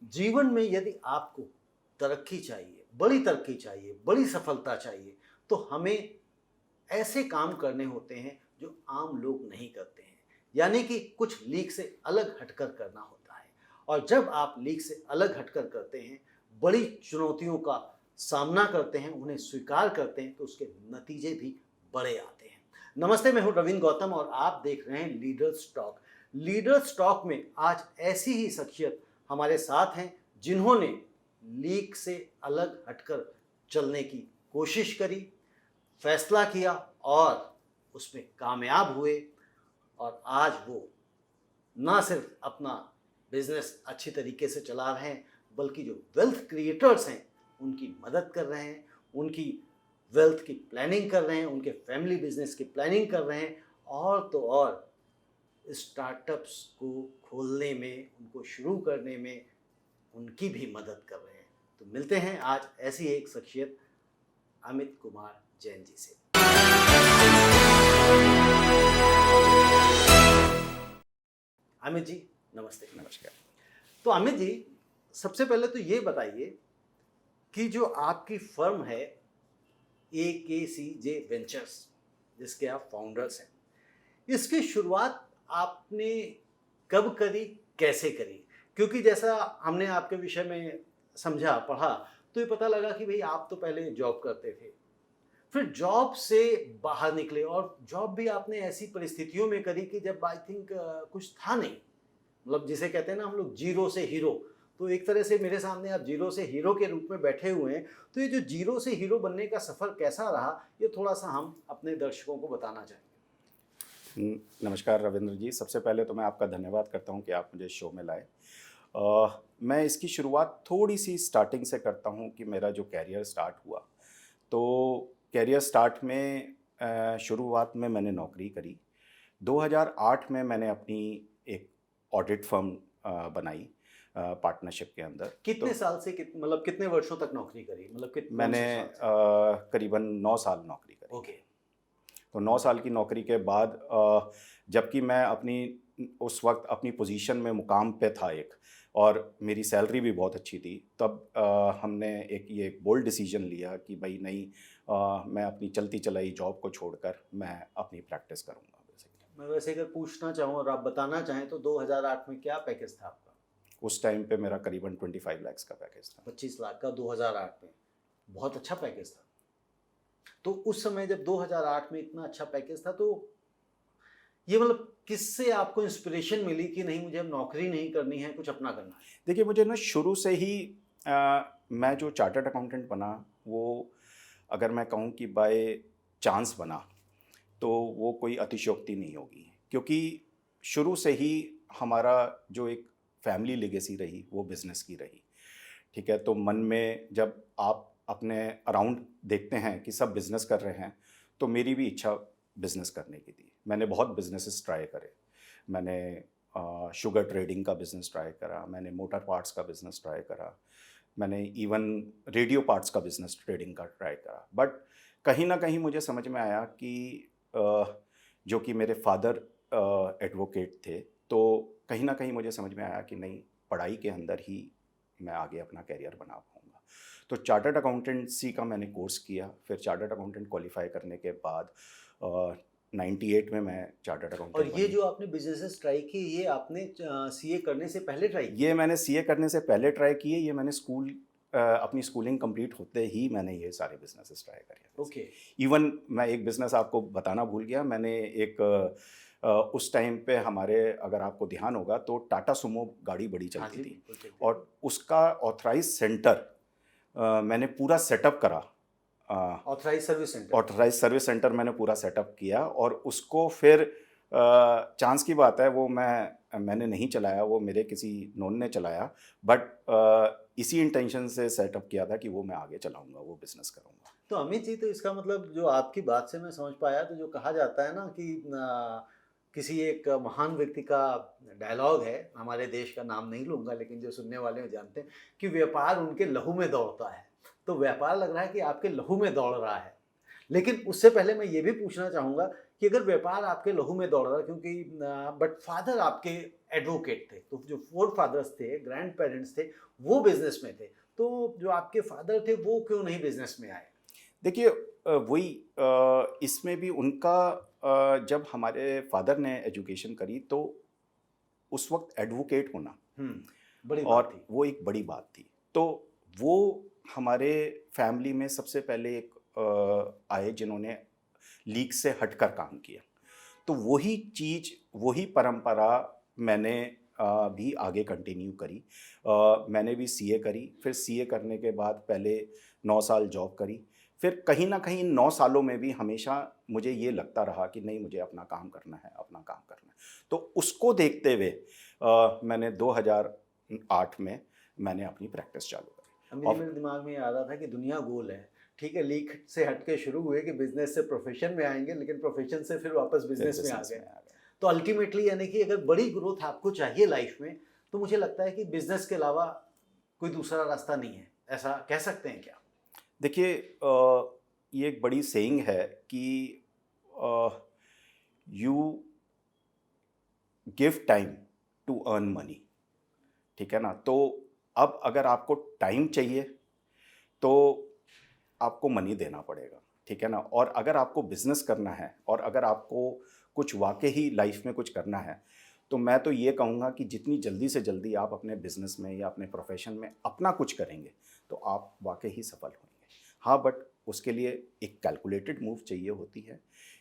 जीवन में यदि आपको तरक्की चाहिए, बड़ी तरक्की चाहिए, बड़ी सफलता चाहिए, तो हमें ऐसे काम करने होते हैं जो आम लोग नहीं करते हैं। यानी कि कुछ लीक से अलग हटकर करना होता है। और जब आप लीक से अलग हटकर करते हैं, बड़ी चुनौतियों का सामना करते हैं, उन्हें स्वीकार करते हैं, तो उसके नतीजे भी बड़े आते हैं। नमस्ते, मैं हूं रविंद्र गौतम और आप देख रहे हैं लीडर्स टॉक। लीडर्स टॉक में आज ऐसी ही शख्सियत हमारे साथ हैं जिन्होंने लीक से अलग हटकर चलने की कोशिश करी, फैसला किया और उसमें कामयाब हुए। और आज वो ना सिर्फ अपना बिजनेस अच्छी तरीके से चला रहे हैं, बल्कि जो वेल्थ क्रिएटर्स हैं उनकी मदद कर रहे हैं, उनकी वेल्थ की प्लानिंग कर रहे हैं, उनके फैमिली बिजनेस की प्लानिंग कर रहे हैं, और तो और स्टार्टअप्स को खोलने में, उनको शुरू करने में उनकी भी मदद कर रहे हैं। तो मिलते हैं आज ऐसी एक शख्सियत अमित कुमार जैन जी से। अमित जी नमस्ते। नमस्कार। तो अमित जी, सबसे पहले तो ये बताइए कि जो आपकी फर्म है AKCJ वेंचर्स, जिसके आप फाउंडर्स हैं, इसकी शुरुआत आपने कब करी, कैसे करी? क्योंकि जैसा हमने आपके विषय में समझा, पढ़ा, तो ये पता लगा कि भाई आप तो पहले जॉब करते थे, फिर जॉब से बाहर निकले, और जॉब भी आपने ऐसी परिस्थितियों में करी कि जब आई थिंक कुछ था नहीं, मतलब जिसे कहते हैं ना हम लोग जीरो से हीरो। तो एक तरह से मेरे सामने आप जीरो से हीरो के रूप में बैठे हुए हैं। तो ये जो जीरो से हीरो बनने का सफ़र कैसा रहा, ये थोड़ा सा हम अपने दर्शकों को बताना चाहेंगे। नमस्कार रविंद्र जी, सबसे पहले तो मैं आपका धन्यवाद करता हूं कि आप मुझे शो में लाए। मैं इसकी शुरुआत थोड़ी सी स्टार्टिंग से करता हूं कि मेरा जो कैरियर स्टार्ट हुआ, तो कैरियर स्टार्ट में शुरुआत में मैंने नौकरी करी। 2008 में मैंने अपनी एक ऑडिट फर्म बनाई पार्टनरशिप के अंदर। कितने साल से मतलब कितने वर्षों तक नौकरी करी, मतलब मैंने करीबन 9 साल नौकरी करी। ओके। तो 9 साल की नौकरी के बाद जबकि मैं उस वक्त अपनी पोजीशन में मुकाम पे था एक, और मेरी सैलरी भी बहुत अच्छी थी, तब हमने ये बोल्ड डिसीजन लिया कि भाई नहीं, मैं अपनी चलती चलाई जॉब को छोड़कर मैं अपनी प्रैक्टिस करूँगा। मैं वैसे अगर पूछना चाहूँ और आप बताना चाहें तो 2008 में क्या पैकेज था आपका? उस टाइम पे मेरा करीबन 25 लाख का पैकेज था। 25 लाख का 2008 में बहुत अच्छा पैकेज था। तो उस समय जब 2008 में इतना अच्छा पैकेज था, तो ये मतलब किससे आपको इंस्पिरेशन मिली कि नहीं मुझे अब नौकरी नहीं करनी है, कुछ अपना करना है? देखिए, मुझे ना शुरू से ही मैं जो चार्टर्ड अकाउंटेंट बना, वो अगर मैं कहूँ कि बाय चांस बना, तो वो कोई अतिशयोक्ति नहीं होगी, क्योंकि शुरू से ही हमारा जो एक फैमिली लेगेसी रही वो बिज़नेस की रही। ठीक है, तो मन में जब आप अपने अराउंड देखते हैं कि सब बिज़नेस कर रहे हैं, तो मेरी भी इच्छा बिज़नेस करने की थी। मैंने बहुत बिज़नेसेस ट्राई करे। मैंने शुगर ट्रेडिंग का बिज़नेस ट्राई करा, मैंने मोटर पार्ट्स का बिज़नेस ट्राई करा, मैंने इवन रेडियो पार्ट्स का बिज़नेस ट्रेडिंग का ट्राई करा। बट कहीं ना कहीं मुझे समझ में आया कि जो कि मेरे फादर एडवोकेट थे, तो कहीं ना कहीं मुझे समझ में आया कि नहीं, पढ़ाई के अंदर ही मैं आगे अपना कैरियर बना पाऊँगा। तो चार्टर्ड अकाउंटेंसी का मैंने कोर्स किया। फिर चार्टर्ड अकाउंटेंट क्वालिफाई करने के बाद 98 में मैं चार्टर्ड अकाउंटेंट। और ये जो आपने बिजनेसेस ट्राई किए, ये आपने सीए करने से पहले ट्राई किए? ये मैंने सीए करने से पहले ट्राई किए। ये मैंने अपनी स्कूलिंग कंप्लीट होते ही मैंने ये सारे बिजनेसेस ट्राई करे। ओके। इवन मैं एक बिज़नेस आपको बताना भूल गया। मैंने उस टाइम पे हमारे, अगर आपको ध्यान होगा तो टाटा सुमो गाड़ी बड़ी चलती थी, और उसका ऑथराइज सेंटर मैंने पूरा सेटअप करा। ऑथराइज सर्विस सेंटर मैंने पूरा सेटअप किया, और उसको फिर चांस की बात है, वो मैंने नहीं चलाया, वो मेरे किसी नोन ने चलाया। बट इसी इंटेंशन से सेटअप किया था कि वो मैं आगे चलाऊंगा, वो बिज़नेस करूंगा। तो अमित जी, तो इसका मतलब जो आपकी बात से मैं समझ पाया, तो जो कहा जाता है ना कि किसी एक महान व्यक्ति का डायलॉग है, हमारे देश का नाम नहीं लूँगा लेकिन जो सुनने वाले जानते हैं, कि व्यापार उनके लहू में दौड़ता है। तो व्यापार लग रहा है कि आपके लहू में दौड़ रहा है। लेकिन उससे पहले मैं ये भी पूछना चाहूँगा कि अगर व्यापार आपके लहू में दौड़ रहा है, क्योंकि बट फादर आपके एडवोकेट थे, तो जो फोर फादर्स थे, ग्रैंड पेरेंट्स थे, वो बिजनेस में थे, तो जो आपके फादर थे वो क्यों नहीं बिजनेस में आए? देखिए वही इसमें भी उनका जब हमारे फादर ने एजुकेशन करी तो उस वक्त एडवोकेट होना बड़ी बात और थी। वो एक बड़ी बात थी। तो वो हमारे फैमिली में सबसे पहले एक आए जिन्होंने लीग से हटकर काम किया। तो वही चीज़, वही परंपरा मैंने भी आगे कंटिन्यू करी। मैंने भी सीए करी, फिर सीए करने के बाद पहले 9 साल जॉब करी। फिर कहीं न कहीं 9 सालों में भी हमेशा मुझे ये लगता रहा कि नहीं, मुझे अपना काम करना है, अपना काम करना है। तो उसको देखते हुए मैंने 2008 में मैंने अपनी प्रैक्टिस चालू करी। अभी और मेरे दिमाग में ये आ रहा था कि दुनिया गोल है, ठीक है, लीग से हट के शुरू हुए कि बिजनेस से प्रोफेशन में आएंगे, लेकिन प्रोफेशन से फिर वापस फिर बिजनेस में आ बिज़नेस गए। में आ गए। तो अल्टीमेटली यानी कि अगर बड़ी ग्रोथ आपको चाहिए लाइफ में, तो मुझे लगता है कि बिजनेस के अलावा कोई दूसरा रास्ता नहीं है, ऐसा कह सकते हैं क्या? देखिए ये एक बड़ी सेइंग है कि you give time to earn money, ठीक है ना? तो अब अगर आपको टाइम चाहिए तो आपको मनी देना पड़ेगा, ठीक है ना? और अगर आपको बिजनेस करना है और अगर आपको कुछ वाकई ही लाइफ में कुछ करना है, तो मैं तो ये कहूँगा कि जितनी जल्दी से जल्दी आप अपने बिजनेस में या अपने प्रोफेशन में अपना कुछ करेंगे तो आप वाकई ही सफल होंगे। हाँ, बट उसके लिए एक कैलकुलेटेड मूव चाहिए होती है,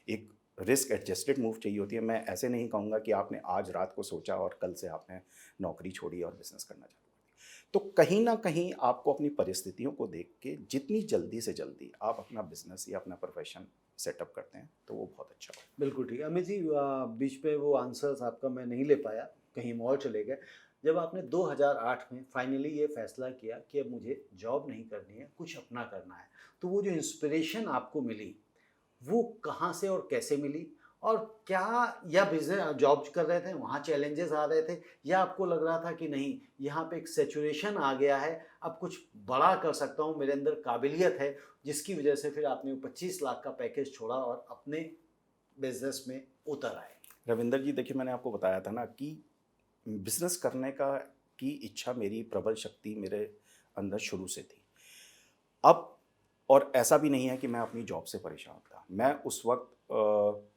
एक रिस्क एडजस्टेड मूव चाहिए होती है। मैं ऐसे नहीं कहूँगा कि आपने आज रात को सोचा और कल से आपने नौकरी छोड़ी और बिजनेस करना चालू कर दिया। तो कहीं ना कहीं आपको अपनी परिस्थितियों को देख के जितनी जल्दी से जल्दी आप अपना बिजनेस या अपना प्रोफेशन सेटअप करते हैं तो वो बहुत अच्छा होगा। बिल्कुल ठीक है। अमित जी, बीच में वो आंसर्स आपका मैं नहीं ले पाया, कहीं और चले गए। जब आपने 2008 में फाइनली ये फैसला किया कि अब मुझे जॉब नहीं करनी है, कुछ अपना करना है, तो वो जो इंस्पिरेशन आपको मिली, वो कहाँ से और कैसे मिली? और क्या, या बिजनेस जॉब कर रहे थे वहाँ चैलेंजेस आ रहे थे, या आपको लग रहा था कि नहीं, यहाँ पे एक सेचुरेशन आ गया है, अब कुछ बड़ा कर सकता हूँ, मेरे अंदर काबिलियत है, जिसकी वजह से फिर आपने 25 लाख का पैकेज छोड़ा और अपने बिजनेस में उतर आए? रविंदर जी, देखिए मैंने आपको बताया था ना कि बिजनेस करने का की इच्छा, मेरी प्रबल शक्ति मेरे अंदर शुरू से थी। अब और ऐसा भी नहीं है कि मैं अपनी जॉब से परेशान था। मैं उस वक्त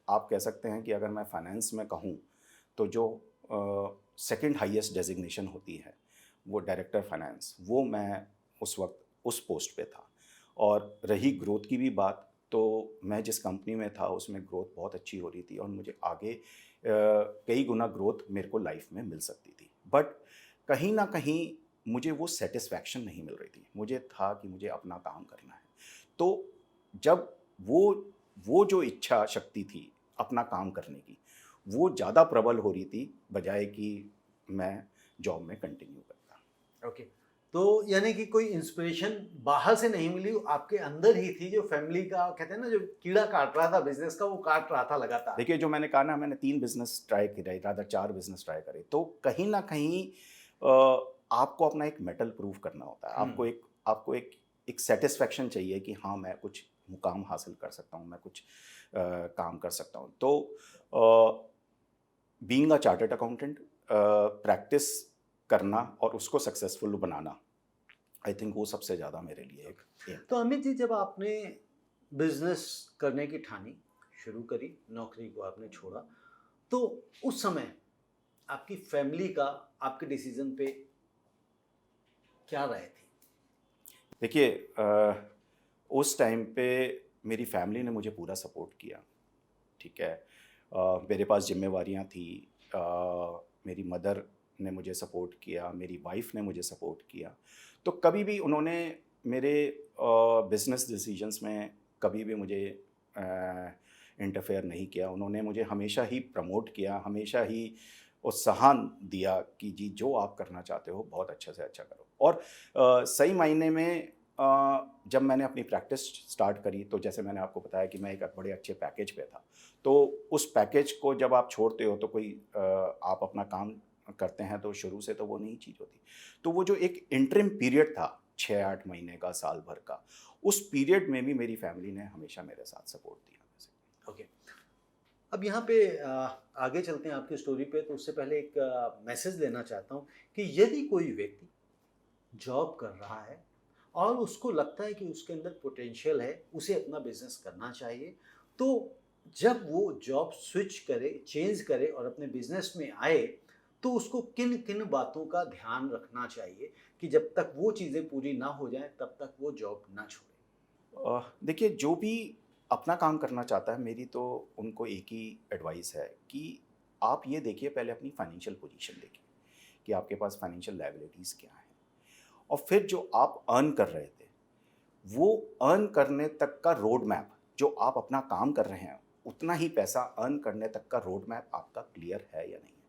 आप कह सकते हैं कि अगर मैं फाइनेंस में कहूँ तो जो सेकंड हाईएस्ट डेजिग्नेशन होती है वो डायरेक्टर फाइनेंस, वो मैं उस वक्त उस पोस्ट पे था। और रही ग्रोथ की भी बात, तो मैं जिस कंपनी में था उसमें ग्रोथ बहुत अच्छी हो रही थी और मुझे आगे कई गुना ग्रोथ मेरे को लाइफ में मिल सकती थी। बट कहीं ना कहीं मुझे वो सेटिस्फैक्शन नहीं मिल रही थी। मुझे था कि मुझे अपना काम करना है। तो जब वो जो इच्छा शक्ति थी अपना काम करने की, वो ज़्यादा प्रबल हो रही थी बजाय कि मैं जॉब में कंटिन्यू करता। ओके। तो यानी कि कोई इंस्पिरेशन बाहर से नहीं मिली, वो आपके अंदर ही थी, जो फैमिली का कहते हैं ना, जो कीड़ा काट रहा था बिजनेस का, वो काट रहा था लगातार। देखिए, जो मैंने कहा ना, मैंने 3 बिज़नेस ट्राई करे, रादर 4 बिज़नेस ट्राई करे। तो कहीं न कहीं आपको अपना एक मेटल प्रूव करना होता है। आपको एक सैटिस्फैक्शन चाहिए कि हाँ, मैं कुछ मुकाम हासिल कर सकता हूँ, मैं कुछ काम कर सकता हूँ। तो being a chartered accountant, practice करना और उसको सक्सेसफुल बनाना, आई थिंक वो सबसे ज़्यादा मेरे लिए एक एम तो था। अमित जी, जब आपने बिजनेस करने की ठानी, शुरू करी, नौकरी को आपने छोड़ा, तो उस समय आपकी फैमिली का आपके डिसीजन पे क्या राय थी? देखिए उस टाइम पे मेरी फैमिली ने मुझे पूरा सपोर्ट किया, ठीक है। मेरे पास ज़िम्मेवारियाँ थी। अ, मेरी मदर ने मुझे सपोर्ट किया, मेरी वाइफ़ ने मुझे सपोर्ट किया। तो कभी भी उन्होंने मेरे बिज़नेस डिसीजंस में कभी भी मुझे इंटरफेयर नहीं किया। उन्होंने मुझे हमेशा ही प्रमोट किया, हमेशा ही उत्साहन दिया कि जी, जो आप करना चाहते हो बहुत अच्छा से अच्छा करो। और सही मायने में जब मैंने अपनी प्रैक्टिस स्टार्ट करी तो जैसे मैंने आपको बताया कि मैं एक बड़े अच्छे पैकेज पे था। तो उस पैकेज को जब आप छोड़ते हो तो कोई आप अपना काम करते हैं तो शुरू से तो वो नई चीज़ होती। तो वो जो एक इंटरिम पीरियड था 6-8 महीने का, साल भर का, उस पीरियड में भी मेरी फैमिली ने हमेशा मेरे साथ सपोर्ट दिया। ओके। अब यहाँ पे आगे चलते हैं आपकी स्टोरी पे, तो उससे पहले एक मैसेज देना चाहता हूँ कि यदि कोई व्यक्ति जॉब कर रहा है और उसको लगता है कि उसके अंदर पोटेंशियल है, उसे अपना बिजनेस करना चाहिए, तो जब वो जॉब स्विच करे, चेंज करे और अपने बिजनेस में आए, तो उसको किन किन बातों का ध्यान रखना चाहिए कि जब तक वो चीज़ें पूरी ना हो जाएं तब तक वो जॉब ना छोड़े। देखिए, जो भी अपना काम करना चाहता है, मेरी तो उनको एक ही एडवाइस है कि आप ये देखिए, पहले अपनी फाइनेंशियल पोजीशन देखिए कि आपके पास फाइनेंशियल लायबिलिटीज़ क्या हैं, और फिर जो आप अर्न कर रहे थे, वो अर्न करने तक का रोड मैप, जो आप अपना काम कर रहे हैं, उतना ही पैसा अर्न करने तक का रोड मैप आपका क्लियर है या नहीं है।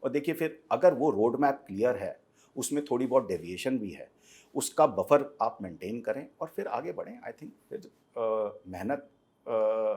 और देखिए, फिर अगर वो रोड मैप क्लियर है, उसमें थोड़ी बहुत डेविएशन भी है, उसका बफर आप मेंटेन करें और फिर आगे बढ़ें। आई थिंक फिर मेहनत,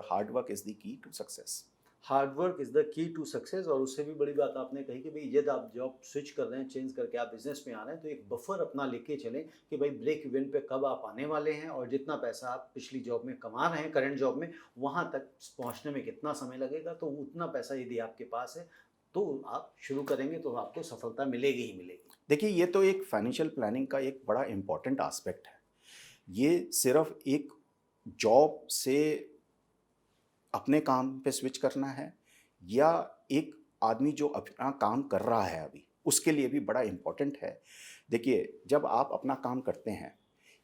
hard work is the key to success. Hard work is the key to success. और उससे भी बड़ी बात आपने कही कि भाई यदि आप जॉब स्विच कर रहे हैं, चेंज करके आप बिजनेस में आ रहे हैं, तो एक बफर अपना लेके चलें कि भाई ब्रेक इवन पे कब आप आने वाले हैं और जितना पैसा आप पिछली जॉब में कमा रहे हैं, करंट जॉब में, वहाँ तक पहुँचने में कितना समय लगेगा। तो उतना पैसा यदि आपके पास है तो आप शुरू करेंगे तो आपको सफलता मिलेगी ही मिलेगी। देखिए, ये तो एक फाइनेंशियल प्लानिंग का एक बड़ा इम्पॉर्टेंट एस्पेक्ट है। ये सिर्फ एक जॉब से अपने काम पे स्विच करना है, या एक आदमी जो अपना काम कर रहा है अभी, उसके लिए भी बड़ा इम्पोर्टेंट है। देखिए, जब आप अपना काम करते हैं,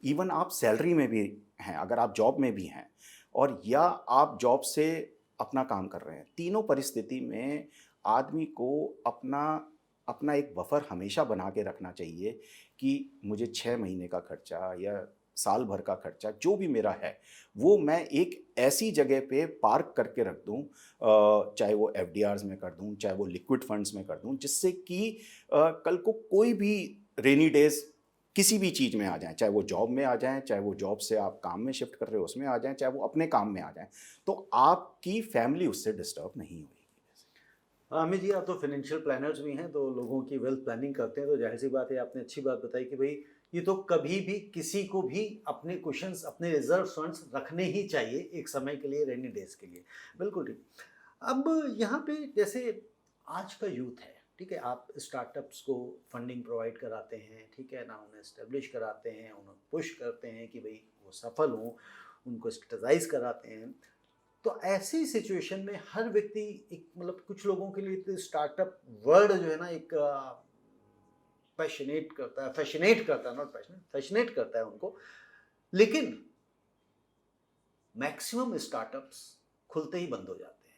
इवन आप सैलरी में भी हैं, अगर आप जॉब में भी हैं, और या आप जॉब से अपना काम कर रहे हैं, तीनों परिस्थिति में आदमी को अपना अपना एक बफर हमेशा बना के रखना चाहिए कि मुझे 6 महीने का खर्चा या साल भर का खर्चा जो भी मेरा है, वो मैं एक ऐसी जगह पे पार्क करके रख दूँ, चाहे वो एफडीआर्स में कर दूँ, चाहे वो लिक्विड फंड्स में कर दूँ, जिससे कि कल को कोई भी रेनी डेज़ किसी भी चीज़ में आ जाएँ, चाहे वो जॉब में आ जाएँ, चाहे वो जॉब से आप काम में शिफ्ट कर रहे हो उसमें आ जाएँ, चाहे वो अपने काम में आ जाएँ, तो आपकी फैमिली उससे डिस्टर्ब नहीं होगी। अमित जी, आप तो फाइनेंशियल प्लानर्स भी हैं, तो लोगों की वेल्थ प्लानिंग करते हैं, तो जाहिर सी बात है आपने अच्छी बात बताई कि भाई ये तो कभी भी किसी को भी अपने कुशंस, अपने रिजर्व फंड्स रखने ही चाहिए एक समय के लिए, रेनी डेज के लिए। बिल्कुल ठीक। अब यहाँ पे जैसे आज का यूथ है, ठीक है, आप स्टार्टअप्स को फंडिंग प्रोवाइड कराते हैं, ठीक है ना, उन्हें इस्टेब्लिश कराते हैं, उन्हें पुश करते हैं कि भाई वो सफल हों, उनको स्ट्रेटाइज कराते हैं। तो ऐसी सिचुएशन में हर व्यक्ति एक, मतलब कुछ लोगों के लिए तो स्टार्टअप वर्ड जो है ना एक पैशनेट करता है, फैसिनेट करता है, नॉट पैशनेट, फैसिनेट करता है उनको। लेकिन मैक्सिमम स्टार्टअप्स खुलते ही बंद हो जाते हैं,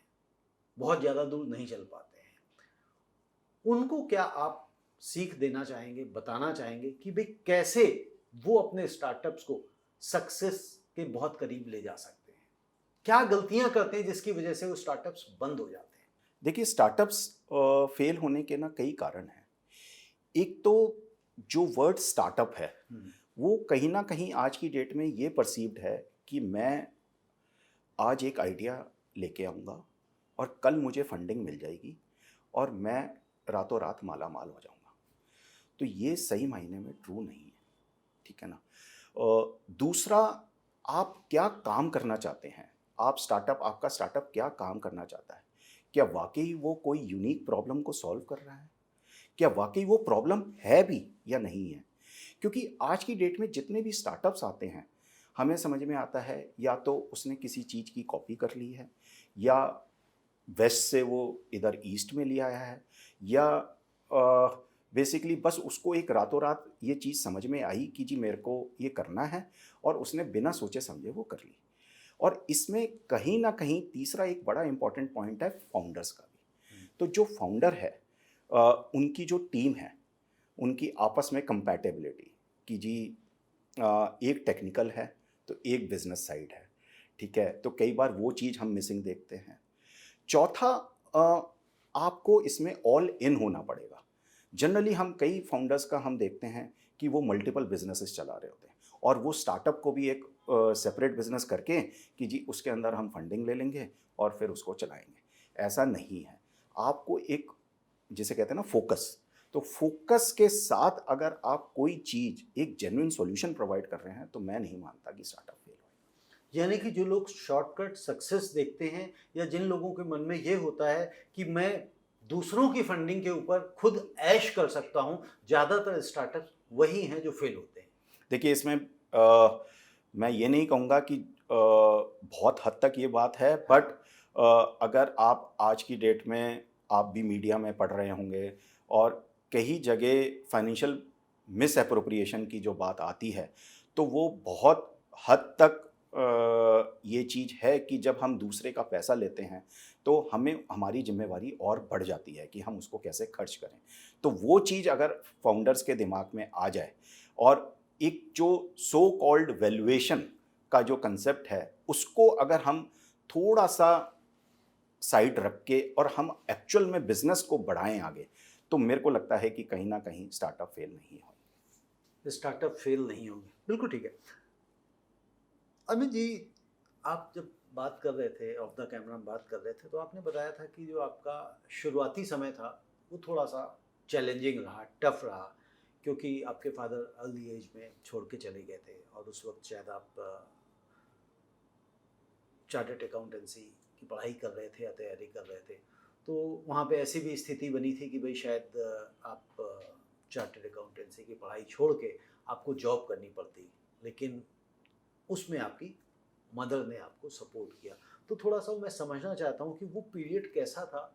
बहुत ज़्यादा दूर नहीं चल पाते हैं। उनको क्या आप सीख देना चाहेंगे, बताना चाहेंगे कि भाई कैसे वो अपने स्टार्टअप्स को सक्सेस के बहुत करीब ले जा सकते हैं? क्या गलतियां करते हैं जिसकी वजह से वो स्टार्टअप्स बंद हो जाते हैं? देखिए, स्टार्टअप्स फेल होने के ना कई कारण हैं। एक तो जो वर्ड स्टार्टअप है, वो कहीं ना कहीं आज की डेट में ये परसीव्ड है कि मैं आज एक आइडिया लेके आऊँगा और कल मुझे फंडिंग मिल जाएगी और मैं रातों रात माला माल हो जाऊँगा। तो ये सही मायने में ट्रू नहीं है, ठीक है ना। दूसरा, आप क्या काम करना चाहते हैं, आपका स्टार्टअप क्या काम करना चाहता है, क्या वाकई वो कोई यूनिक प्रॉब्लम को सॉल्व कर रहा है, क्या वाकई वो प्रॉब्लम है भी या नहीं है। क्योंकि आज की डेट में जितने भी स्टार्टअप्स आते हैं, हमें समझ में आता है या तो उसने किसी चीज़ की कॉपी कर ली है, या वेस्ट से वो इधर ईस्ट में ले आया है, या बेसिकली बस उसको एक रातों रात ये चीज़ समझ में आई कि जी मेरे को ये करना है, और उसने बिना सोचे समझे वो कर ली। और इसमें कहीं ना कहीं तीसरा एक बड़ा इंपॉर्टेंट पॉइंट है फाउंडर्स का भी। तो जो फाउंडर है, उनकी जो टीम है, उनकी आपस में कंपैटिबिलिटी कि जी एक टेक्निकल है तो एक बिजनेस साइड है, ठीक है, तो कई बार वो चीज़ हम मिसिंग देखते हैं। चौथा, आपको इसमें ऑल इन होना पड़ेगा। जनरली हम कई फाउंडर्स का हम देखते हैं कि वो मल्टीपल बिजनेसेस चला रहे होते हैं, और वो स्टार्टअप को भी एक सेपरेट बिजनेस करके कि जी उसके अंदर हम फंडिंग ले लेंगे और फिर उसको चलाएंगे। ऐसा नहीं है। आपको एक, जिसे कहते हैं ना, फोकस, तो फोकस के साथ अगर आप कोई चीज़, एक जेन्युइन सॉल्यूशन प्रोवाइड कर रहे हैं, तो मैं नहीं मानता कि स्टार्टअप फेल हो। यानी कि जो लोग शॉर्टकट सक्सेस देखते हैं या जिन लोगों के मन में ये होता है कि मैं दूसरों की फंडिंग के ऊपर खुद ऐश कर सकता हूँ, ज़्यादातर स्टार्टअप वही हैं जो फेल होते हैं। देखिए इसमें मैं ये नहीं कहूँगा कि बहुत हद तक ये बात है, बट अगर आप आज की डेट में आप भी मीडिया में पढ़ रहे होंगे और कई जगह फाइनेंशियल मिस एप्रोप्रिएशन की जो बात आती है, तो वो बहुत हद तक ये चीज़ है कि जब हम दूसरे का पैसा लेते हैं तो हमें हमारी जिम्मेवारी और बढ़ जाती है कि हम उसको कैसे खर्च करें। तो वो चीज़ अगर फाउंडर्स के दिमाग में आ जाए और एक जो सो कॉल्ड वैल्यूएशन का जो कंसेप्ट है उसको अगर हम थोड़ा सा साइड रख के और हम एक्चुअल में बिजनेस को बढ़ाएं आगे, तो मेरे को लगता है कि कहीं ना कहीं स्टार्टअप फेल नहीं हो। स्टार्टअप फेल नहीं होंगे, बिल्कुल ठीक है। अमित जी, आप जब बात कर रहे थे, ऑफ द कैमरा बात कर रहे थे, तो आपने बताया था कि जो आपका शुरुआती समय था वो थोड़ा सा चैलेंजिंग रहा, टफ रहा, क्योंकि आपके फादर अर्ली एज में छोड़ के चले गए थे और उस वक्त शायद आप चार्टर्ड अकाउंटेंसी की पढ़ाई कर रहे थे या तैयारी कर रहे थे। तो वहाँ पे ऐसी भी स्थिति बनी थी कि भाई शायद आप चार्टर्ड अकाउंटेंसी की पढ़ाई छोड़ के आपको जॉब करनी पड़ती, लेकिन उसमें आपकी मदर ने आपको सपोर्ट किया। तो थोड़ा सा मैं समझना चाहता हूँ कि वो पीरियड कैसा था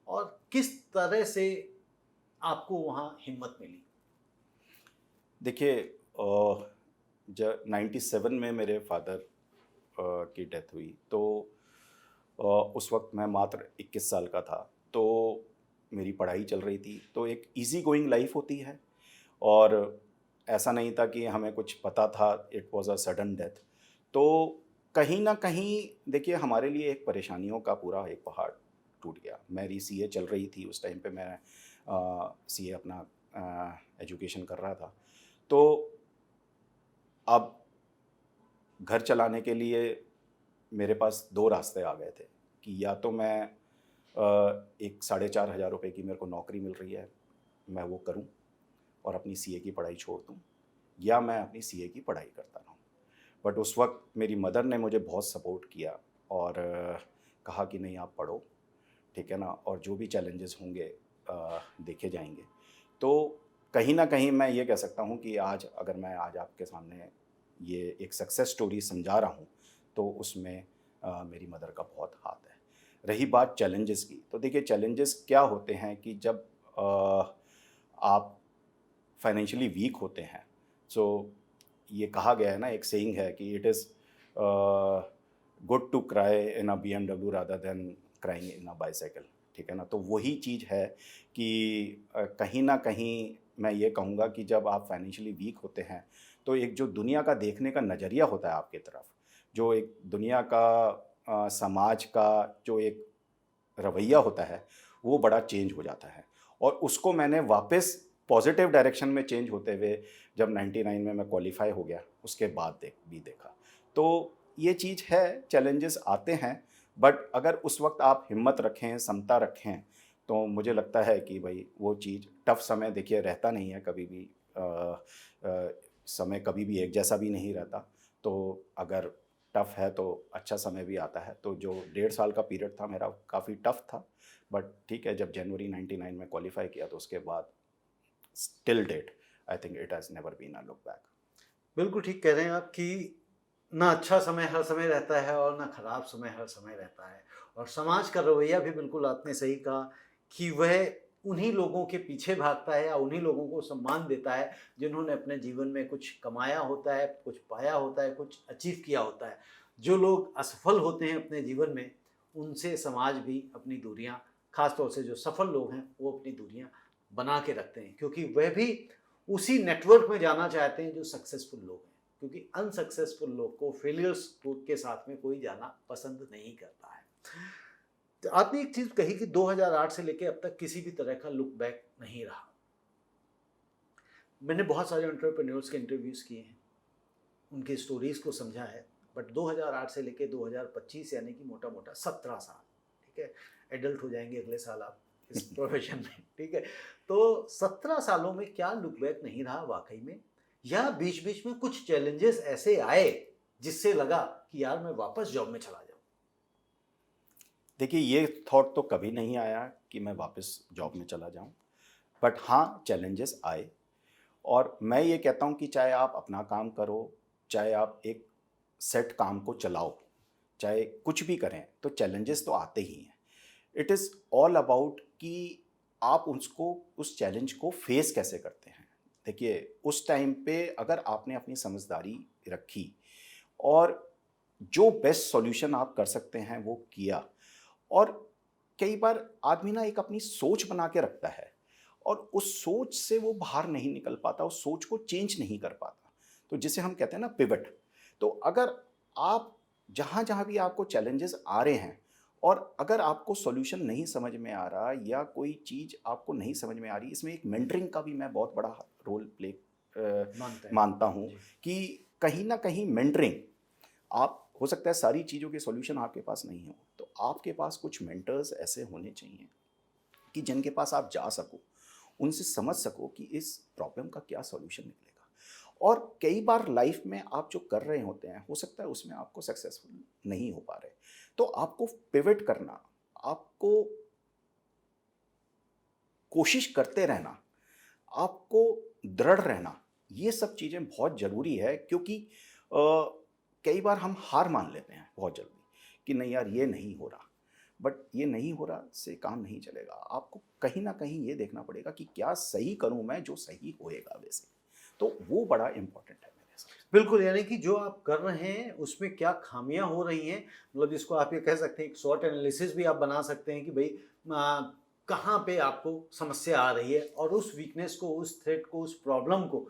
और किस तरह से आपको वहाँ हिम्मत मिली। देखिए जब 97 में मेरे फादर की डेथ हुई तो उस वक्त मैं मात्र 21 साल का था। तो मेरी पढ़ाई चल रही थी, तो एक इजी गोइंग लाइफ होती है और ऐसा नहीं था कि हमें कुछ पता था, it was a sudden death. तो कहीं ना कहीं देखिए हमारे लिए एक परेशानियों का पूरा एक पहाड़ टूट गया। मेरी सीए चल रही थी उस टाइम पे, मैं सीए अपना एजुकेशन कर रहा था। तो अब घर चलाने के लिए मेरे पास दो रास्ते आ गए थे कि या तो मैं एक 4,500 रुपये की मेरे को नौकरी मिल रही है, मैं वो करूं और अपनी सीए की पढ़ाई छोड़ दूं, या मैं अपनी सीए की पढ़ाई करता रहूं। बट उस वक्त मेरी मदर ने मुझे बहुत सपोर्ट किया और कहा कि नहीं आप पढ़ो, ठीक है ना, और जो भी चैलेंजेस होंगे देखे जाएंगे। तो कहीं ना कहीं मैं ये कह सकता हूँ कि आज अगर मैं आज आपके सामने ये एक सक्सेस स्टोरी समझा रहा हूँ तो उसमें मेरी मदर का बहुत हाथ है। रही बात चैलेंजेस की, तो देखिए चैलेंजेस क्या होते हैं कि जब आप फाइनेंशियली वीक होते हैं, सो ये कहा गया है ना, एक सेइंग है कि it is good to cry in a BMW rather than crying in a bicycle, ठीक है ना। तो वही चीज़ है कि कहीं ना कहीं मैं ये कहूँगा कि जब आप फाइनेंशियली वीक होते हैं तो एक जो दुनिया का देखने का नज़रिया होता है आपकी तरफ, जो एक दुनिया का समाज का जो एक रवैया होता है, वो बड़ा चेंज हो जाता है। और उसको मैंने वापस पॉजिटिव डायरेक्शन में चेंज होते हुए जब 99 में मैं क्वालिफाई हो गया उसके बाद भी देखा। तो ये चीज़ है, चैलेंजेस आते हैं, बट अगर उस वक्त आप हिम्मत रखें, समता रखें, तो मुझे लगता है कि भाई वो चीज़, टफ समय देखिए रहता नहीं है कभी भी, समय कभी भी एक जैसा भी नहीं रहता। तो अगर टफ़ है तो अच्छा समय भी आता है। तो जो 1.5 साल का पीरियड था मेरा काफ़ी टफ़ था, बट ठीक है, जब जनवरी 99 में क्वालिफाई किया तो उसके बाद still date I think it has never been a look back. बिल्कुल ठीक कह रहे हैं आप कि ना अच्छा समय हर समय रहता है और ना खराब समय हर समय रहता है। और समाज का रवैया भी बिल्कुल आपने सही कहा कि वह उन्हीं लोगों के पीछे भागता है या उन्हीं लोगों को सम्मान देता है जिन्होंने अपने जीवन में कुछ कमाया होता है, कुछ पाया होता है, कुछ अचीव किया होता है। जो लोग असफल होते हैं अपने जीवन में, उनसे समाज भी अपनी दूरियां, खास तौर से जो सफल लोग हैं वो अपनी दूरियां बना के रखते हैं, क्योंकि वह भी उसी नेटवर्क में जाना चाहते हैं जो सक्सेसफुल लोग हैं। क्योंकि अनसक्सेसफुल लोग को, फेलियर्स के साथ में कोई जाना पसंद नहीं करता है। तो आपने एक चीज कही कि 2008 से लेकर अब तक किसी भी तरह का लुक बैक नहीं रहा। मैंने बहुत सारे एंटरप्रेन्योर्स के इंटरव्यूज किए हैं, उनकी स्टोरीज को समझा है, बट 2008 से लेकर 2025 यानी कि मोटा मोटा 17 साल, ठीक है, एडल्ट हो जाएंगे अगले साल आप इस प्रोफेशन में, ठीक है। तो 17 सालों में क्या लुक बैक नहीं रहा वाकई में, या बीच बीच में कुछ चैलेंजेस ऐसे आए जिससे लगा कि यार मैं वापस जॉब में चला जाऊं? देखिए, ये थॉट तो कभी नहीं आया कि मैं वापस जॉब में चला जाऊं, बट हाँ, चैलेंजेस आए। और मैं ये कहता हूँ कि चाहे आप अपना काम करो, चाहे आप एक सेट काम को चलाओ, चाहे कुछ भी करें, तो चैलेंजेस तो आते ही हैं। इट इज़ ऑल अबाउट कि आप उसको, उस चैलेंज को फेस कैसे करते हैं। देखिए, उस टाइम पे अगर आपने अपनी समझदारी रखी और जो बेस्ट सॉल्यूशन आप कर सकते हैं वो किया, और कई बार आदमी ना एक अपनी सोच बना के रखता है और उस सोच से वो बाहर नहीं निकल पाता, उस सोच को चेंज नहीं कर पाता, तो जिसे हम कहते हैं ना पिवट। तो अगर आप जहाँ जहाँ भी आपको चैलेंजेस आ रहे हैं और अगर आपको सॉल्यूशन नहीं समझ में आ रहा या कोई चीज़ आपको नहीं समझ में आ रही, इसमें एक मेंटरिंग का भी मैं बहुत बड़ा रोल प्ले मानते हैं? मानता हूँ जी। कि कहीं ना कहीं मेंटरिंग, आप हो सकता है सारी चीज़ों के सॉल्यूशन आपके पास नहीं हो, तो आपके पास कुछ मेंटर्स ऐसे होने चाहिए कि जिनके पास आप जा सको, उनसे समझ सको कि इस प्रॉब्लम का क्या सॉल्यूशन निकलेगा। और कई बार लाइफ में आप जो कर रहे होते हैं, हो सकता है उसमें आपको सक्सेसफुल नहीं हो पा रहे, तो आपको पिवट करना, आपको कोशिश करते रहना, आपको दृढ़ रहना, ये सब चीज़ें बहुत ज़रूरी है। क्योंकि अ, कई बार हम हार मान लेते हैं बहुत जल्दी कि नहीं यार, ये नहीं हो रहा। बट ये नहीं हो रहा से काम नहीं चलेगा। आपको कहीं न कहीं ये देखना पड़ेगा कि क्या सही करूँ मैं, जो सही होएगा बेसिकली। तो वो बड़ा इम्पोर्टेंट है मेरे हिसाब से। बिल्कुल, यानी कि जो आप कर रहे हैं उसमें क्या खामियां हो रही हैं, मतलब जिसको आप ये कह सकते हैं, एक शॉर्ट एनालिसिस भी आप बना सकते हैं कि भाई कहाँ पे आपको समस्या आ रही है, और उस वीकनेस को, उस थ्रेट को, उस प्रॉब्लम को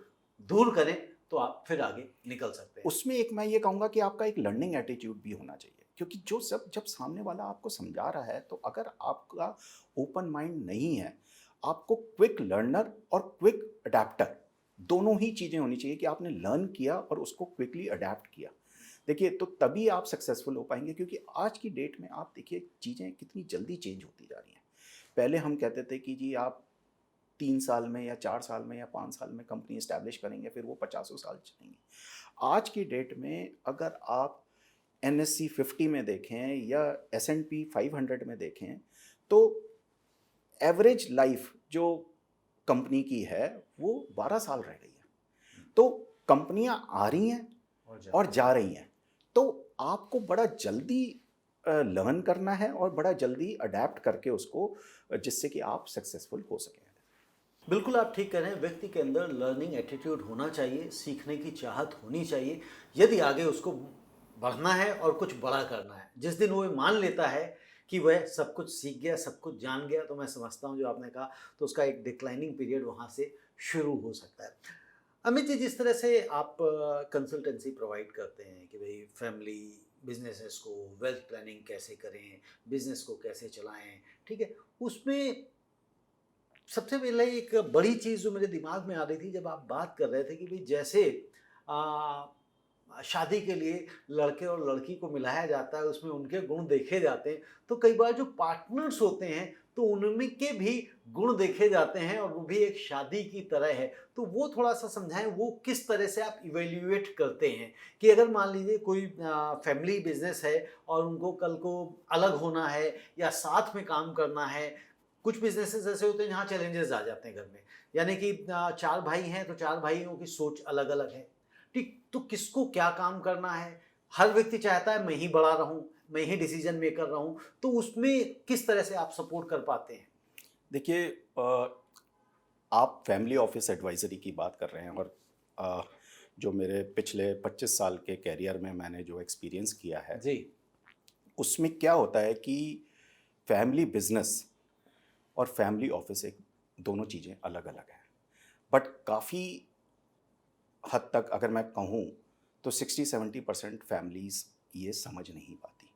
दूर करें, तो आप फिर आगे निकल सकते हैं। उसमें एक मैं ये कहूँगा कि आपका एक लर्निंग एटीट्यूड भी होना चाहिए, क्योंकि जो सब जब सामने वाला आपको समझा रहा है, तो अगर आपका ओपन माइंड नहीं है, आपको क्विक लर्नर और क्विक अडेप्टर दोनों ही चीज़ें होनी चाहिए कि आपने लर्न किया और उसको क्विकली अडेप्ट किया। देखिए, तो तभी आप सक्सेसफुल हो पाएंगे, क्योंकि आज की डेट में आप देखिए चीज़ें कितनी जल्दी चेंज होती जा रही हैं। पहले हम कहते थे कि जी आप 3 साल में या 4 साल में या 5 साल में कंपनी इस्टेब्लिश करेंगे, फिर वो 50 साल चलेंगी। आज की डेट में अगर आप NSE 50 में देखें या S&P 500 में देखें, तो एवरेज लाइफ जो कंपनी की है वो 12 साल रह गई है। तो कंपनियां आ रही हैं और जा रही हैं, तो आपको बड़ा जल्दी लर्न करना है और बड़ा जल्दी अडेप्ट करके उसको, जिससे कि आप सक्सेसफुल हो सकें। बिल्कुल, आप ठीक कह रहे हैं। व्यक्ति के अंदर लर्निंग एटीट्यूड होना चाहिए, सीखने की चाहत होनी चाहिए, यदि आगे उसको बढ़ना है और कुछ बड़ा करना है। जिस दिन वो मान लेता है कि वह सब कुछ सीख गया, सब कुछ जान गया, तो मैं समझता हूँ जो आपने कहा, तो उसका एक डिक्लाइनिंग पीरियड वहाँ से शुरू हो सकता है। अमित जी, जिस तरह से आप कंसल्टेंसी प्रोवाइड करते हैं कि भाई फैमिली बिजनेसेस को वेल्थ प्लानिंग कैसे करें, बिजनेस को कैसे चलाएं, ठीक है, उसमें सबसे पहले एक बड़ी चीज़ जो मेरे दिमाग में आ रही थी जब आप बात कर रहे थे कि भाई जैसे आ, शादी के लिए लड़के और लड़की को मिलाया जाता है, उसमें उनके गुण देखे जाते हैं, तो कई बार जो पार्टनर्स होते हैं तो उनमें के भी गुण देखे जाते हैं, और वो भी एक शादी की तरह है। तो वो थोड़ा सा समझाएं, वो किस तरह से आप इवेल्युएट करते हैं कि अगर मान लीजिए कोई फैमिली बिजनेस है और उनको कल को अलग होना है या साथ में काम करना है। कुछ बिजनेसेस ऐसे होते हैं जहाँ चैलेंजेस आ जाते हैं घर में, यानी कि 4 भाई हैं तो 4 भाइयों की सोच अलग-अलग है। ठीक, तो किसको क्या काम करना है? हर व्यक्ति चाहता है मैं ही बड़ा रहूँ, मैं ही डिसीजन मेकर रहूँ, तो उसमें किस तरह से आप सपोर्ट कर पाते हैं? देखिए, आप फैमिली ऑफिस एडवाइजरी की बात कर रहे हैं, और अ, जो मेरे पिछले 25 साल के कैरियर में मैंने जो एक्सपीरियंस किया है, जी। उसमें क्या होता है कि फैमिली बिजनेस और फैमिली ऑफिस एक दोनों चीज़ें अलग अलग हैं। बट काफ़ी हद तक अगर मैं कहूँ, तो 60-70% फैमिलीज़ ये समझ नहीं पाती।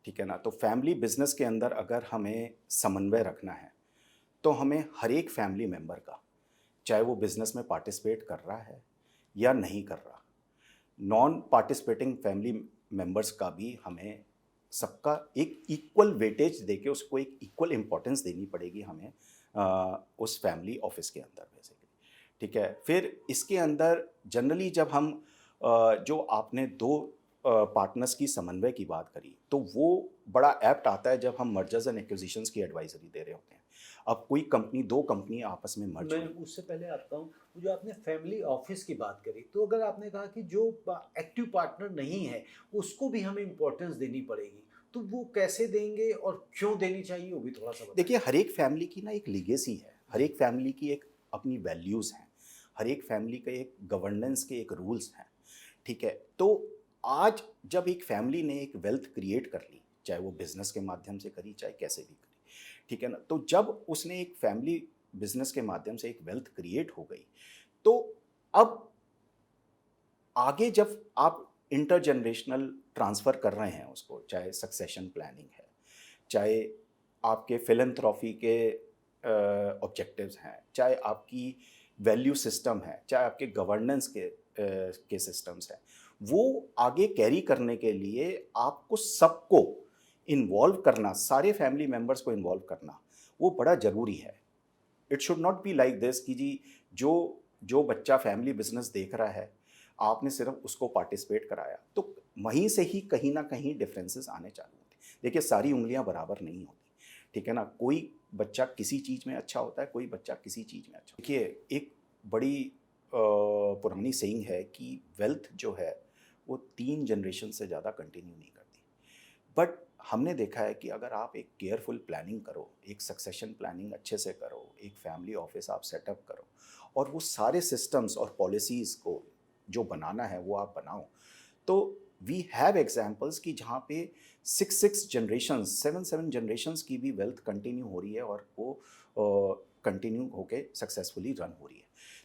ठीक है ना? तो फैमिली बिजनेस के अंदर अगर हमें समन्वय रखना है, तो हमें हर एक फैमिली मेंबर का, चाहे वो बिजनेस में पार्टिसिपेट कर रहा है या नहीं कर रहा, नॉन पार्टिसिपेटिंग फैमिली मेंबर्स का भी हमें सबका एक इक्वल वेटेज देके उसको एक इक्वल इम्पोर्टेंस देनी पड़ेगी हमें, उस फैमिली ऑफिस के अंदर बेसिकली। ठीक है, फिर इसके अंदर जनरली जब हम जो आपने दो पार्टनर्स की समन्वय की बात करी तो वो बड़ा एप्ट आता है जब हम मर्जर्स एंड एक्विजिशंस की एडवाइजरी दे रहे होते हैं। अब कोई कंपनी, दो कंपनी आपस में मर्ज मैं हुई। उससे पहले आता हूँ, वो जो आपने फैमिली ऑफिस की बात करी, तो अगर आपने कहा कि जो एक्टिव पार्टनर नहीं है उसको भी हमें इम्पोर्टेंस देनी पड़ेगी, तो वो कैसे देंगे और क्यों देनी चाहिए, वो भी थोड़ा सा बताइए। देखिए, हर एक फैमिली की ना एक लीगेसी है, हर जी। एक फैमिली की एक अपनी वैल्यूज़ हैं, हर एक फैमिली के एक गवर्नेंस के एक रूल्स हैं, ठीक है? तो आज जब एक फैमिली ने एक वेल्थ क्रिएट कर ली, चाहे वो बिज़नेस के माध्यम से करी, चाहे कैसे भी करी, ठीक है ना? तो जब उसने एक फैमिली बिज़नेस के माध्यम से एक वेल्थ क्रिएट हो गई, तो अब आगे जब आप इंटरजनरेशनल ट्रांसफ़र कर रहे हैं उसको, चाहे सक्सेशन प्लानिंग है, चाहे आपके फिलैंथ्रॉफी के ऑब्जेक्टिव्स हैं, चाहे आपकी वैल्यू सिस्टम है, चाहे आपके गवर्नेंस के सिस्टम्स हैं, वो आगे कैरी करने के लिए आपको सबको इन्वॉल्व करना, सारे फैमिली मेंबर्स को इन्वॉल्व करना, वो बड़ा ज़रूरी है। It should not be like this कि जी जो जो बच्चा फैमिली बिजनेस देख रहा है, आपने सिर्फ उसको पार्टिसिपेट कराया, तो वहीं से ही कहीं ना कहीं डिफरेंसेस आने चालू होते हैं। देखिए, सारी उंगलियां बराबर नहीं होती, ठीक है ना? कोई बच्चा किसी चीज़ में अच्छा होता है, कोई बच्चा किसी चीज़ में अच्छा। देखिए, एक बड़ी पुरानी सेइंग है कि वेल्थ जो है वो 3 जनरेशन से ज़्यादा कंटिन्यू नहीं करती। बट हमने देखा है कि अगर आप एक केयरफुल प्लानिंग करो, एक सक्सेशन प्लानिंग अच्छे से करो, एक फैमिली ऑफिस आप सेटअप करो और वो सारे सिस्टम्स और पॉलिसीज़ को जो बनाना है वो आप बनाओ, तो वी हैव एग्जांपल्स कि जहाँ पे 6 जनरेशन्स, 7 जनरेशन्स की भी वेल्थ कंटिन्यू हो रही है और वो कंटिन्यू होके सक्सेसफुली रन हो रही है।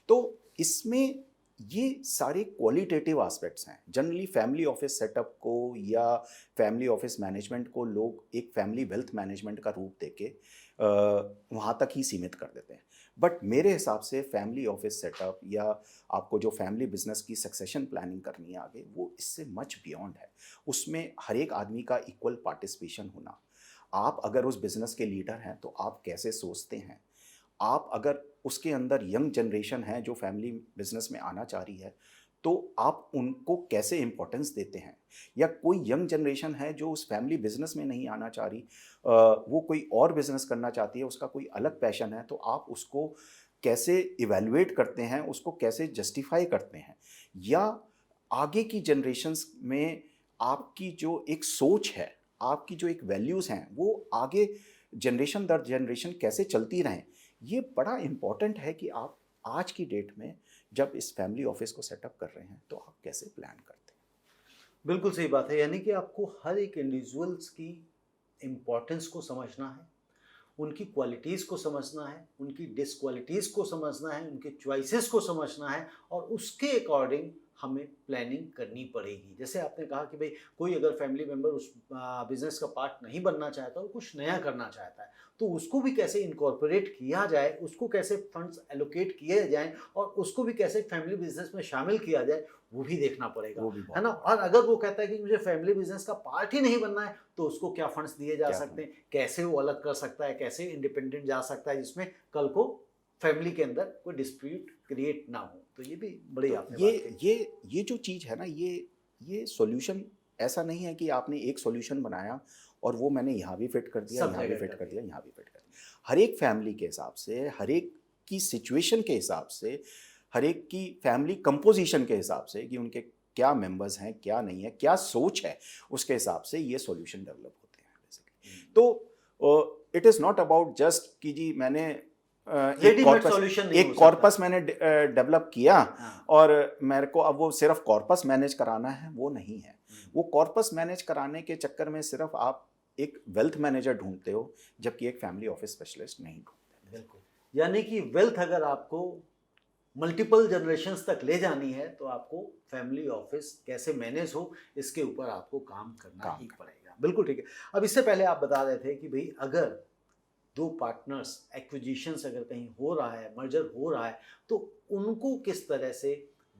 तो इसमें ये सारे क्वालिटेटिव एस्पेक्ट्स हैं। जनरली फैमिली ऑफिस सेटअप को या फैमिली ऑफिस मैनेजमेंट को लोग एक फैमिली वेल्थ मैनेजमेंट का रूप देके वहाँ तक ही सीमित कर देते हैं। बट मेरे हिसाब से फैमिली ऑफिस सेटअप या आपको जो फैमिली बिजनेस की सक्सेशन प्लानिंग करनी है आगे, वो इससे मच बियॉन्ड है। उसमें हर एक आदमी का इक्वल पार्टिसिपेशन होना। आप अगर उस बिजनेस के लीडर हैं तो आप कैसे सोचते हैं, आप अगर उसके अंदर यंग जनरेशन है जो फैमिली बिजनेस में आना चाह रही है, तो आप उनको कैसे इम्पोर्टेंस देते हैं, या कोई यंग जनरेशन है जो उस फैमिली बिजनेस में नहीं आना चाह रही, वो कोई और बिजनेस करना चाहती है, उसका कोई अलग पैशन है, तो आप उसको कैसे इवेलुएट करते हैं, उसको कैसे जस्टिफाई करते हैं, या आगे की जनरेशन्स में आपकी जो एक सोच है, आपकी जो एक वैल्यूज़ हैं, वो आगे जनरेशन दर जनरेशन कैसे चलती रहें। ये बड़ा इम्पॉर्टेंट है कि आप आज की डेट में जब इस फैमिली ऑफिस को सेटअप कर रहे हैं तो आप कैसे प्लान करते हैं। बिल्कुल सही बात है, यानी कि आपको हर एक इंडिविजुअल्स की इम्पोर्टेंस को समझना है, उनकी क्वालिटीज़ को समझना है, उनकी डिसक्वालिटीज़ को समझना है, उनके चॉइसेस को समझना है और उसके अकॉर्डिंग हमें प्लानिंग करनी पड़ेगी। जैसे आपने कहा कि भाई कोई अगर फैमिली मेंबर उस बिज़नेस का पार्ट नहीं बनना चाहता, वो कुछ नया करना चाहता है, तो उसको भी कैसे इनकॉर्पोरेट किया जाए, उसको कैसे फंड्स एलोकेट किए जाएँ और उसको भी कैसे फैमिली बिज़नेस में शामिल किया जाए, वो भी देखना पड़ेगा, वो भी है ना? बहुत और अगर वो कहता है कि मुझे फैमिली बिज़नेस का पार्ट ही नहीं बनना है, तो उसको क्या फंड्स दिए जा क्या सकते हैं, कैसे वो अलग कर सकता है, कैसे इंडिपेंडेंट जा सकता है जिसमें कल को फैमिली के अंदर कोई डिस्प्यूट क्रिएट ना हो। तो ये भी बड़ी तो आपने ये बात कही। ये जो चीज़ है ना, ये सॉल्यूशन ऐसा नहीं है कि आपने एक सॉल्यूशन बनाया और वो मैंने यहाँ भी फिट कर दिया, सब यहाँ भी जगह फिट कर कर दिया। दिया, यहाँ भी फिट कर दिया। हर एक फैमिली के हिसाब से, हर एक की सिचुएशन के हिसाब से, हर एक की फैमिली कंपोजिशन के हिसाब से कि उनके क्या मेंबर्स हैं, क्या नहीं है, क्या सोच है, उसके हिसाब से ये सॉल्यूशन डेवलप होते हैं बेसिकली। तो it is not about just कि जी मैंने रेडीमेड सॉल्यूशन नहीं हो एक सकता। कॉर्पस मैंने डेवलप किया हाँ। और मेरे को अब वो सिर्फ कॉर्पस मैनेज कराना है, वो नहीं है। वो कॉर्पस मैनेज कराने के चक्कर में सिर्फ आप एक वेल्थ मैनेजर ढूंढते हो, जबकि एक फैमिली ऑफिस स्पेशलिस्ट नहीं ढूंढते। बिल्कुल, यानी कि वेल्थ अगर आपको मल्टीपल जनरेशन्स तक ले जानी है तो आपको फैमिली ऑफिस कैसे मैनेज हो, इसके ऊपर आपको काम करना ही पड़ेगा। बिल्कुल ठीक है। अब इससे पहले आप बता रहे थे कि भाई अगर दो पार्टनर्स एक्विजिशंस अगर कहीं हो रहा है, मर्जर हो रहा है, तो उनको किस तरह से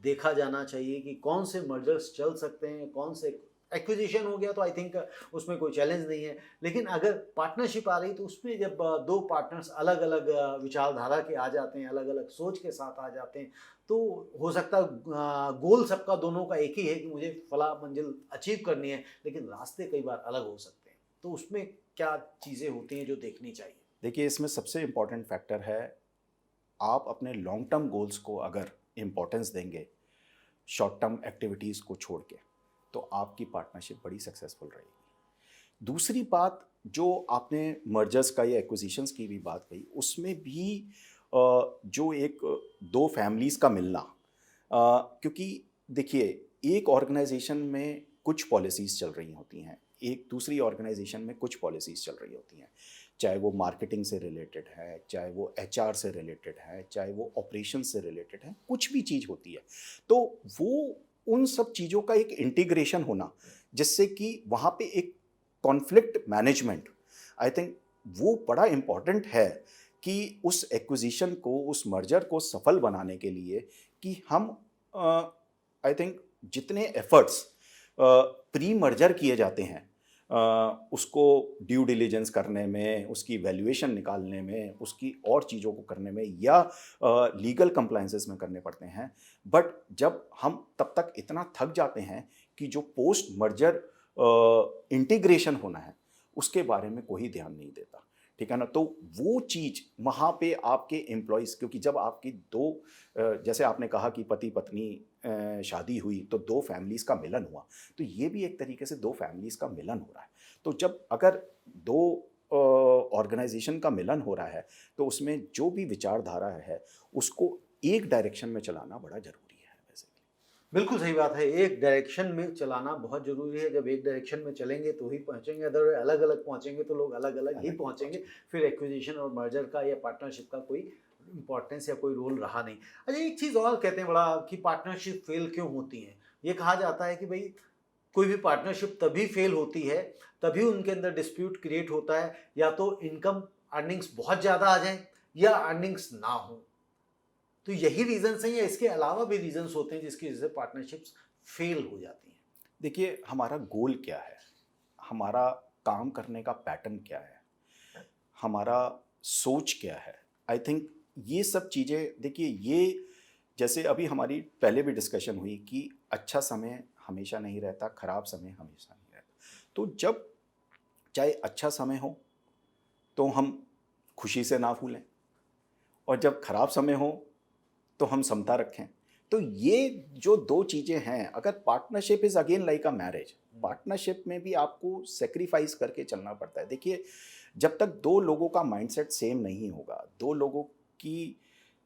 देखा जाना चाहिए कि कौन से मर्जर्स चल सकते हैं, कौन से एक्विजिशन हो गया तो आई थिंक उसमें कोई चैलेंज नहीं है। लेकिन अगर पार्टनरशिप आ रही तो उसमें जब दो पार्टनर्स अलग अलग विचारधारा के आ जाते हैं, अलग अलग सोच के साथ आ जाते हैं, तो हो सकता है गोल सबका दोनों का एक ही है कि मुझे फला मंजिल अचीव करनी है, लेकिन रास्ते कई बार अलग हो सकते हैं। तो उसमें क्या चीज़ें होती हैं जो देखनी चाहिए? देखिए, इसमें सबसे इम्पॉर्टेंट फैक्टर है, आप अपने लॉन्ग टर्म गोल्स को अगर इम्पोर्टेंस देंगे शॉर्ट टर्म एक्टिविटीज़ को छोड़ के, तो आपकी पार्टनरशिप बड़ी सक्सेसफुल रहेगी। दूसरी बात, जो आपने मर्जर्स का या एक्विजिशंस की भी बात कही, उसमें भी जो एक दो फैमिलीज़ का मिलना, क्योंकि देखिए, एक ऑर्गेनाइजेशन में कुछ पॉलिसीज़ चल रही होती हैं, एक दूसरी ऑर्गेनाइजेशन में कुछ पॉलिसीज़ चल रही होती हैं, चाहे वो मार्केटिंग से रिलेटेड है, चाहे वो एचआर से रिलेटेड है, चाहे वो ऑपरेशन से रिलेटेड है, कुछ भी चीज़ होती है। तो वो उन सब चीज़ों का एक इंटीग्रेशन होना, जिससे कि वहाँ पे एक कॉन्फ्लिक्ट मैनेजमेंट, आई थिंक वो बड़ा इम्पॉर्टेंट है कि उस एक्विजिशन को, उस मर्जर को सफल बनाने के लिए, कि हम आई थिंक जितने एफर्ट्स प्री मर्जर किए जाते हैं, उसको ड्यू डिलिजेंस करने में, उसकी वैल्यूएशन निकालने में, उसकी और चीज़ों को करने में, या लीगल कंप्लायंसेस में करने पड़ते हैं। बट जब हम तब तक इतना थक जाते हैं कि जो पोस्ट मर्जर इंटीग्रेशन होना है, उसके बारे में कोई ध्यान नहीं देता, ठीक है ना। तो वो चीज़ वहाँ पे आपके एम्प्लॉयज़, क्योंकि जब आपकी दो जैसे आपने कहा कि पति पत्नी शादी हुई तो दो फैमिलीज़ का मिलन हुआ, तो ये भी एक तरीके से दो फैमिलीज़ का मिलन हो रहा है। तो जब अगर दो ऑर्गेनाइजेशन का मिलन हो रहा है, तो उसमें जो भी विचारधारा है उसको एक डायरेक्शन में चलाना बड़ा ज़रूरी है वैसे। बिल्कुल सही बात है, एक डायरेक्शन में चलाना बहुत ज़रूरी है। जब एक डायरेक्शन में चलेंगे तो ही पहुँचेंगे, अदर अलग अलग पहुँचेंगे तो लोग अलग अलग ही पहुँचेंगे। फिर एक्विजिशन और मर्जर का या पार्टनरशिप का कोई इंपॉर्टेंस या कोई रोल रहा नहीं। अच्छा, एक चीज़ और कहते हैं बड़ा कि पार्टनरशिप फेल क्यों होती है। ये कहा जाता है कि भाई कोई भी पार्टनरशिप तभी फेल होती है, तभी उनके अंदर डिस्प्यूट क्रिएट होता है, या तो इनकम अर्निंग्स बहुत ज़्यादा आ जाए या अर्निंग्स ना हो। तो यही रीजंस हैं या इसके अलावा भी रीजंस होते हैं जिसकी वजह से पार्टनरशिप्स फेल हो जाती हैं? देखिए, हमारा गोल क्या है, हमारा काम करने का पैटर्न क्या है, हमारा सोच क्या है, आई थिंक ये सब चीज़ें, देखिए ये जैसे अभी हमारी पहले भी डिस्कशन हुई कि अच्छा समय हमेशा नहीं रहता, ख़राब समय हमेशा नहीं रहता। तो जब चाहे अच्छा समय हो तो हम खुशी से ना भूलें, और जब खराब समय हो तो हम समता रखें। तो ये जो दो चीज़ें हैं, अगर partnership is again like a marriage, partnership में भी आपको सेक्रीफाइस करके चलना पड़ता है। देखिए, जब तक दो लोगों का माइंडसेट सेम नहीं होगा, दो लोगों की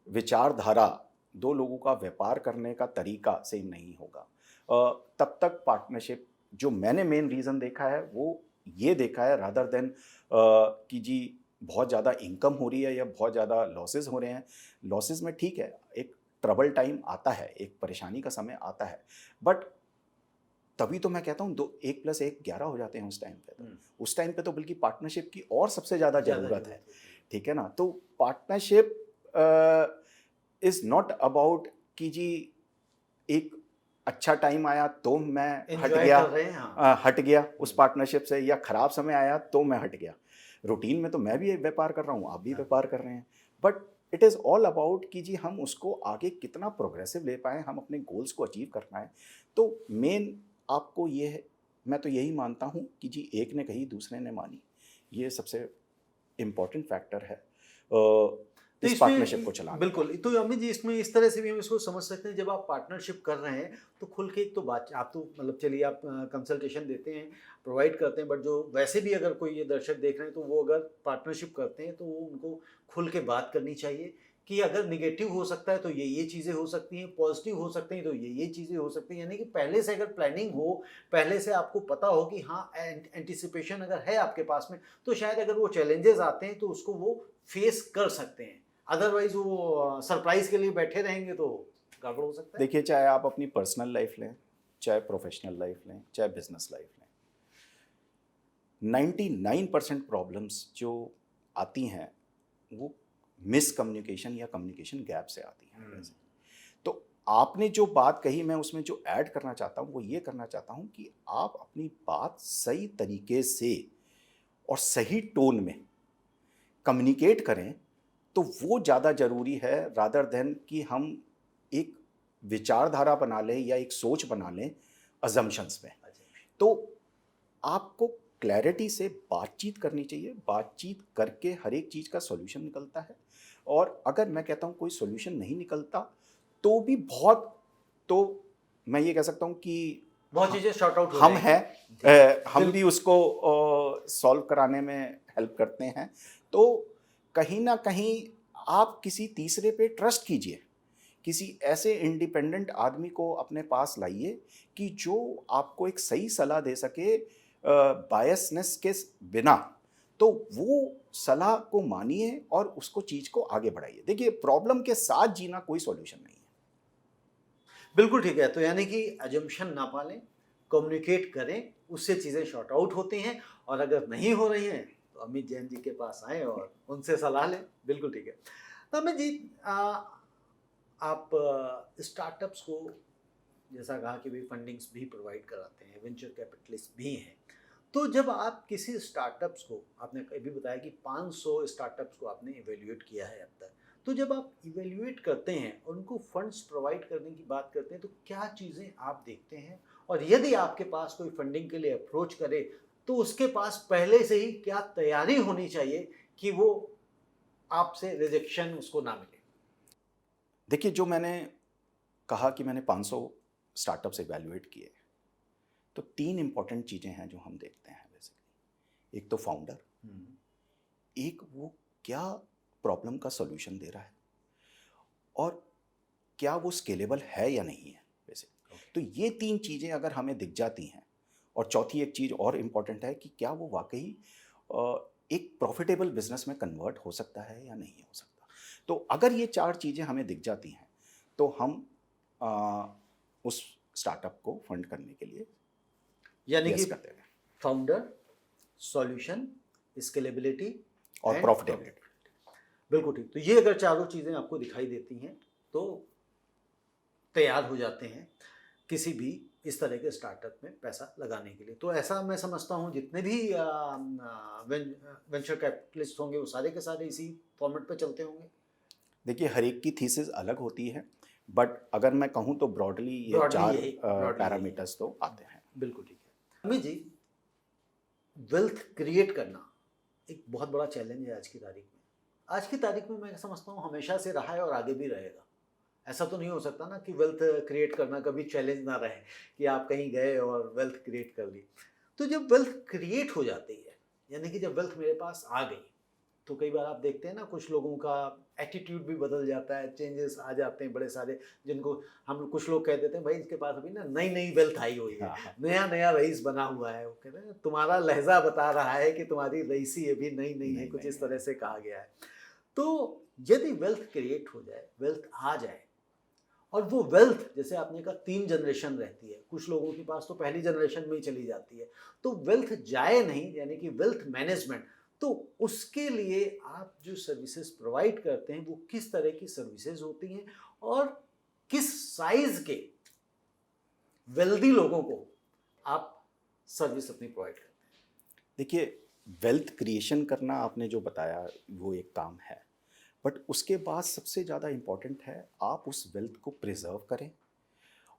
विचारधारा, दो लोगों का व्यापार करने का तरीका सेम नहीं होगा, तब तक पार्टनरशिप, जो मैंने मेन रीज़न देखा है वो ये देखा है, रादर देन कि जी बहुत ज़्यादा इनकम हो रही है या बहुत ज़्यादा लॉसेस हो रहे हैं। लॉसेस में ठीक है, एक ट्रबल टाइम आता है, एक परेशानी का समय आता है, बट तभी तो मैं कहता हूँ दो 1 + 1 11 हो जाते हैं उस टाइम पे। तो उस टाइम पे तो बल्कि पार्टनरशिप की और सबसे ज़्यादा ज़रूरत है, ठीक है ना। तो पार्टनरशिप इज़ नॉट अबाउट कि जी एक अच्छा टाइम आया तो मैं हट एंजॉय गया, कर रहे हैं, हाँ। हट गया उस पार्टनरशिप से, या खराब समय आया तो मैं हट गया। रूटीन में तो मैं भी व्यापार कर रहा हूँ, आप भी हाँ। व्यापार कर रहे हैं, but it is all about कि जी हम उसको आगे कितना प्रोग्रेसिव ले पाएँ, हम अपने गोल्स को अचीव कर पाएँ। तो मेन आपको ये है, मैं तो यही मानता हूँ कि जी एक ने कही दूसरे ने मानी, ये सबसे इम्पॉर्टेंट फैक्टर है तो इस पार्टनरशिप को चलाने का। बिल्कुल, तो अमित जी इसमें इस तरह से भी हम इसको समझ सकते हैं, जब आप पार्टनरशिप कर रहे हैं तो खुल के एक तो बात, आप तो मतलब चलिए आप कंसल्टेशन देते हैं, प्रोवाइड करते हैं, बट जो वैसे भी अगर कोई ये दर्शक देख रहे हैं तो वो अगर पार्टनरशिप करते हैं तो वो उनको खुल के बात करनी चाहिए कि अगर निगेटिव हो सकता है तो ये चीज़ें हो सकती हैं, पॉजिटिव हो सकते हैं तो ये चीज़ें हो सकती हैं। यानी कि पहले से अगर प्लानिंग हो, पहले से आपको पता हो कि हाँ एंटिसिपेशन अगर है आपके पास में, तो शायद अगर वो चैलेंजेस आते हैं तो उसको वो फेस कर सकते हैं। अदरवाइज वो सरप्राइज के लिए बैठे रहेंगे तो गड़बड़ हो सकता है। देखिए, चाहे आप अपनी पर्सनल लाइफ लें, चाहे प्रोफेशनल लाइफ लें, चाहे बिजनेस लाइफ लें, 99% प्रॉब्लम्स जो आती हैं वो मिसकम्युनिकेशन या कम्युनिकेशन गैप से आती हैं। तो आपने जो बात कही, मैं उसमें जो ऐड करना चाहता हूँ वो ये करना चाहता हूँ कि आप अपनी बात सही तरीके से और सही टोन में कम्युनिकेट करें, तो वो ज़्यादा ज़रूरी है रादर देन कि हम एक विचारधारा बना लें या एक सोच बना लें अजम्पशंस में। तो आपको क्लैरिटी से बातचीत करनी चाहिए, बातचीत करके हर एक चीज़ का सॉल्यूशन निकलता है। और अगर मैं कहता हूँ कोई सॉल्यूशन नहीं निकलता तो भी बहुत, तो मैं ये कह सकता हूँ कि बहुत चीज़ें शॉर्ट आउट हो हम जाएंगी। हैं, हम भी उसको सॉल्व कराने में हेल्प करते हैं। तो कहीं ना कहीं आप किसी तीसरे पे ट्रस्ट कीजिए, किसी ऐसे इंडिपेंडेंट आदमी को अपने पास लाइए कि जो आपको एक सही सलाह दे सके बायसनेस के बिना। तो वो सलाह को मानिए और उसको चीज़ को आगे बढ़ाइए। देखिए, प्रॉब्लम के साथ जीना कोई सॉल्यूशन नहीं है। बिल्कुल ठीक है। तो यानी कि अजम्पशन ना पालें, कम्युनिकेट करें, उससे चीज़ें शॉर्ट आउट होती हैं। और अगर नहीं हो रही हैं तो अमित जैन जी के पास आएँ और उनसे सलाह लें। बिल्कुल ठीक है। तो अमित जी, आप स्टार्टअप्स को जैसा कहा कि भी फंडिंग्स भी प्रोवाइड कराते हैं, वेंचर कैपिटलिस्ट भी हैं। तो जब आप किसी स्टार्टअप्स को, आपने अभी बताया कि 500 स्टार्टअप्स को आपने इवेल्युएट किया है अब तक, तो जब आप इवेल्युएट करते हैं, उनको फंड्स प्रोवाइड करने की बात करते हैं, तो क्या चीज़ें आप देखते हैं? और यदि आपके पास कोई फंडिंग के लिए अप्रोच करे तो उसके पास पहले से ही क्या तैयारी होनी चाहिए कि वो आपसे रिजेक्शन उसको ना मिले? देखिए, जो मैंने कहा कि मैंने 500 स्टार्टअप्स इवैल्यूएट किए, तो 3 इंपॉर्टेंट चीज़ें हैं जो हम देखते हैं बेसिकली। एक तो फाउंडर, एक वो क्या प्रॉब्लम का सॉल्यूशन दे रहा है, और क्या वो स्केलेबल है या नहीं है बेसिकली। तो ये 3 चीज़ें अगर हमें दिख जाती हैं, और चौथी एक चीज़ और इम्पॉर्टेंट है कि क्या वो वाकई एक प्रॉफिटेबल बिजनेस में कन्वर्ट हो सकता है या नहीं हो सकता। तो अगर ये 4 चीज़ें हमें दिख जाती हैं तो हम उस स्टार्टअप को फंड करने के लिए यानी कि यस करते हैं, फाउंडर, सॉल्यूशन, स्केलेबिलिटी और एंड प्रॉफिटेबिलिटी। बिल्कुल ठीक। तो ये अगर चारों चीज़ें आपको दिखाई देती हैं तो तैयार हो जाते हैं किसी भी इस तरह के स्टार्टअप में पैसा लगाने के लिए। तो ऐसा मैं समझता हूँ जितने भी वेंचर कैपिटलिस्ट होंगे वो सारे के सारे इसी फॉर्मेट पे चलते होंगे। देखिए, हर एक की थीसिस अलग होती है, बट अगर मैं कहूँ तो ब्रॉडली ये ब्रॉडली 4 यही ब्रॉडली यही पैरामीटर्स तो आते हैं। बिल्कुल ठीक है। अमित जी, वेल्थ क्रिएट करना एक बहुत बड़ा चैलेंज है आज की तारीख में। आज की तारीख में मैं समझता हूँ हमेशा से रहा है और आगे भी रहेगा। ऐसा तो नहीं हो सकता ना कि वेल्थ क्रिएट करना कभी चैलेंज ना रहे, कि आप कहीं गए और वेल्थ क्रिएट कर ली। तो जब वेल्थ क्रिएट हो जाती है, यानी कि जब वेल्थ मेरे पास आ गई, तो कई बार आप देखते हैं ना कुछ लोगों का एटीट्यूड भी बदल जाता है, चेंजेस आ जाते हैं बड़े सारे, जिनको हम कुछ लोग कह देते हैं भाई इसके पास अभी ना नई नई वेल्थ आई हुई है, हाँ, नया नया रईस बना हुआ है। वो कहते हैं तुम्हारा लहजा बता रहा है कि तुम्हारी रईसी अभी नई नई है, कुछ इस तरह से कहा गया है। तो यदि वेल्थ क्रिएट हो जाए, वेल्थ आ जाए, और वो वेल्थ जैसे आपने कहा 3 जनरेशन रहती है, कुछ लोगों के पास तो पहली जनरेशन में ही चली जाती है, तो वेल्थ जाए नहीं, यानी कि वेल्थ मैनेजमेंट, तो उसके लिए आप जो सर्विसेज प्रोवाइड करते हैं वो किस तरह की सर्विसेज होती हैं और किस साइज के वेल्दी लोगों को आप सर्विस अपनी प्रोवाइड करते हैं? देखिए, वेल्थ क्रिएशन करना आपने जो बताया वो एक काम है, बट उसके बाद सबसे ज़्यादा इम्पॉर्टेंट है आप उस वेल्थ को प्रिजर्व करें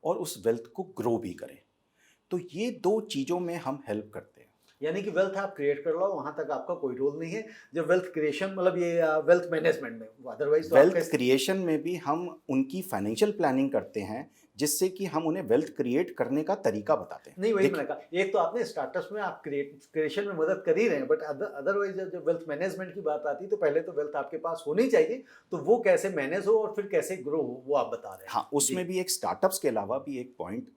और उस वेल्थ को ग्रो भी करें। तो ये 2 चीज़ों में हम हेल्प करते हैं। यानी कि वेल्थ आप क्रिएट कर लो, वहां तक आपका कोई रोल नहीं है। जब वेल्थ क्रिएशन मतलब ये वेल्थ मैनेजमेंट में, अदरवाइज तो आपका वेल्थ क्रिएशन में भी हम उनकी फाइनेंशियल प्लानिंग करते हैं, जिससे कि हम उन्हें वेल्थ क्रिएट करने का तरीका बताते हैं। नहीं, वही मैंने कहा, एक तो आपने स्टार्टअप्स में आप क्रिएशन में मदद कर ही रहे हैं, बट अदरवाइज जब वेल्थ मैनेजमेंट की बात आती है तो पहले तो वेल्थ आपके पास होनी चाहिए, तो वो कैसे मैनेज हो और फिर कैसे ग्रो हो वो आप बता रहे हैं। हाँ, उसमें भी एक स्टार्टअप्स के अलावा भी एक पॉइंट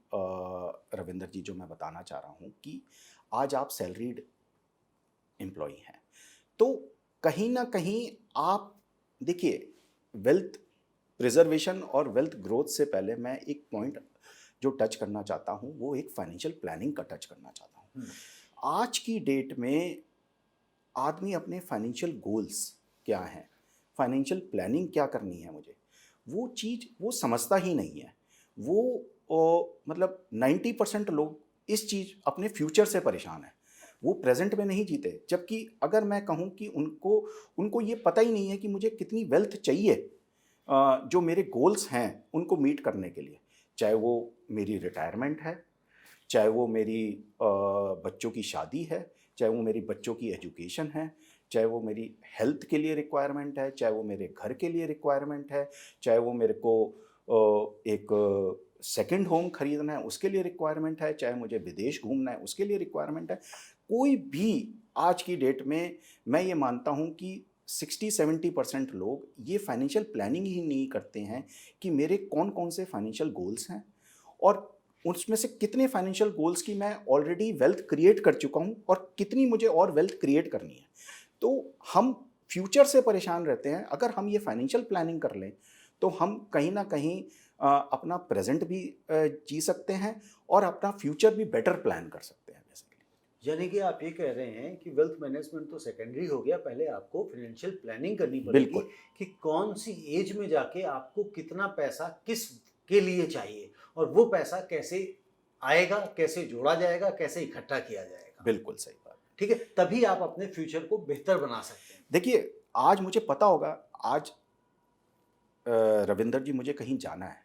रविंदर जी जो मैं बताना चाह रहा हूँ कि आज आप सैलरीड एम्प्लॉई हैं, तो कहीं ना कहीं आप देखिए, वेल्थ प्रिजर्वेशन और वेल्थ ग्रोथ से पहले मैं एक पॉइंट जो टच करना चाहता हूँ वो एक फाइनेंशियल प्लानिंग का टच करना चाहता हूँ। आज की डेट में आदमी अपने फाइनेंशियल गोल्स क्या हैं, फाइनेंशियल प्लानिंग क्या करनी है मुझे, वो चीज़ वो समझता ही नहीं है। वो मतलब 90% लोग इस चीज़ अपने फ्यूचर से परेशान हैं, वो प्रेजेंट में नहीं जीते। जबकि अगर मैं कहूँ कि उनको उनको ये पता ही नहीं है कि मुझे कितनी वेल्थ चाहिए जो मेरे गोल्स हैं उनको मीट करने के लिए, चाहे वो मेरी रिटायरमेंट है, चाहे वो मेरी बच्चों की शादी है, चाहे वो मेरी बच्चों की एजुकेशन है, चाहे वो मेरी हेल्थ के लिए रिक्वायरमेंट है, चाहे वो मेरे घर के लिए रिक्वायरमेंट है, चाहे वो मेरे को एक सेकंड होम खरीदना है उसके लिए रिक्वायरमेंट है, चाहे मुझे विदेश घूमना है उसके लिए रिक्वायरमेंट है। कोई भी आज की डेट में मैं ये मानता हूँ कि 60-70% लोग ये फाइनेंशियल प्लानिंग ही नहीं करते हैं कि मेरे कौन कौन से फाइनेंशियल गोल्स हैं और उसमें से कितने फाइनेंशियल गोल्स की मैं ऑलरेडी वेल्थ क्रिएट कर चुका हूँ और कितनी मुझे और वेल्थ क्रिएट करनी है। तो हम फ्यूचर से परेशान रहते हैं। अगर हम ये फाइनेंशियल प्लानिंग कर लें तो हम कहीं ना कहीं अपना प्रेजेंट भी जी सकते हैं और अपना फ्यूचर भी बेटर प्लान कर सकते हैं बेसिकली। यानी कि आप ये कह रहे हैं कि वेल्थ मैनेजमेंट तो सेकेंडरी हो गया, पहले आपको फाइनेंशियल प्लानिंग करनी पड़ेगी बिल्कुल। कि कौन सी एज में जाके आपको कितना पैसा किस के लिए चाहिए और वो पैसा कैसे आएगा, कैसे जोड़ा जाएगा, कैसे इकट्ठा किया जाएगा। बिल्कुल सही बात। ठीक है, तभी आप अपने फ्यूचर को बेहतर बना सकते हैं। देखिए, आज मुझे पता होगा, आज रविंदर जी मुझे कहीं जाना है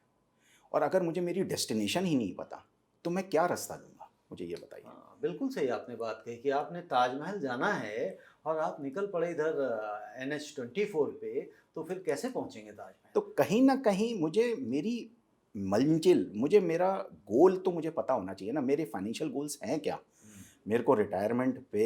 और अगर मुझे मेरी डेस्टिनेशन ही नहीं पता तो मैं क्या रास्ता लूँगा, मुझे ये बताइए। हाँ, बिल्कुल सही आपने बात कही कि आपने ताजमहल जाना है और आप निकल पड़े इधर NH24 पे, तो फिर कैसे पहुंचेंगे ताजमहल? तो कहीं ना कहीं मुझे मेरी मंजिल, मुझे मेरा गोल तो मुझे पता होना चाहिए ना, मेरे फाइनेंशियल गोल्स हैं क्या। मेरे को रिटायरमेंट पे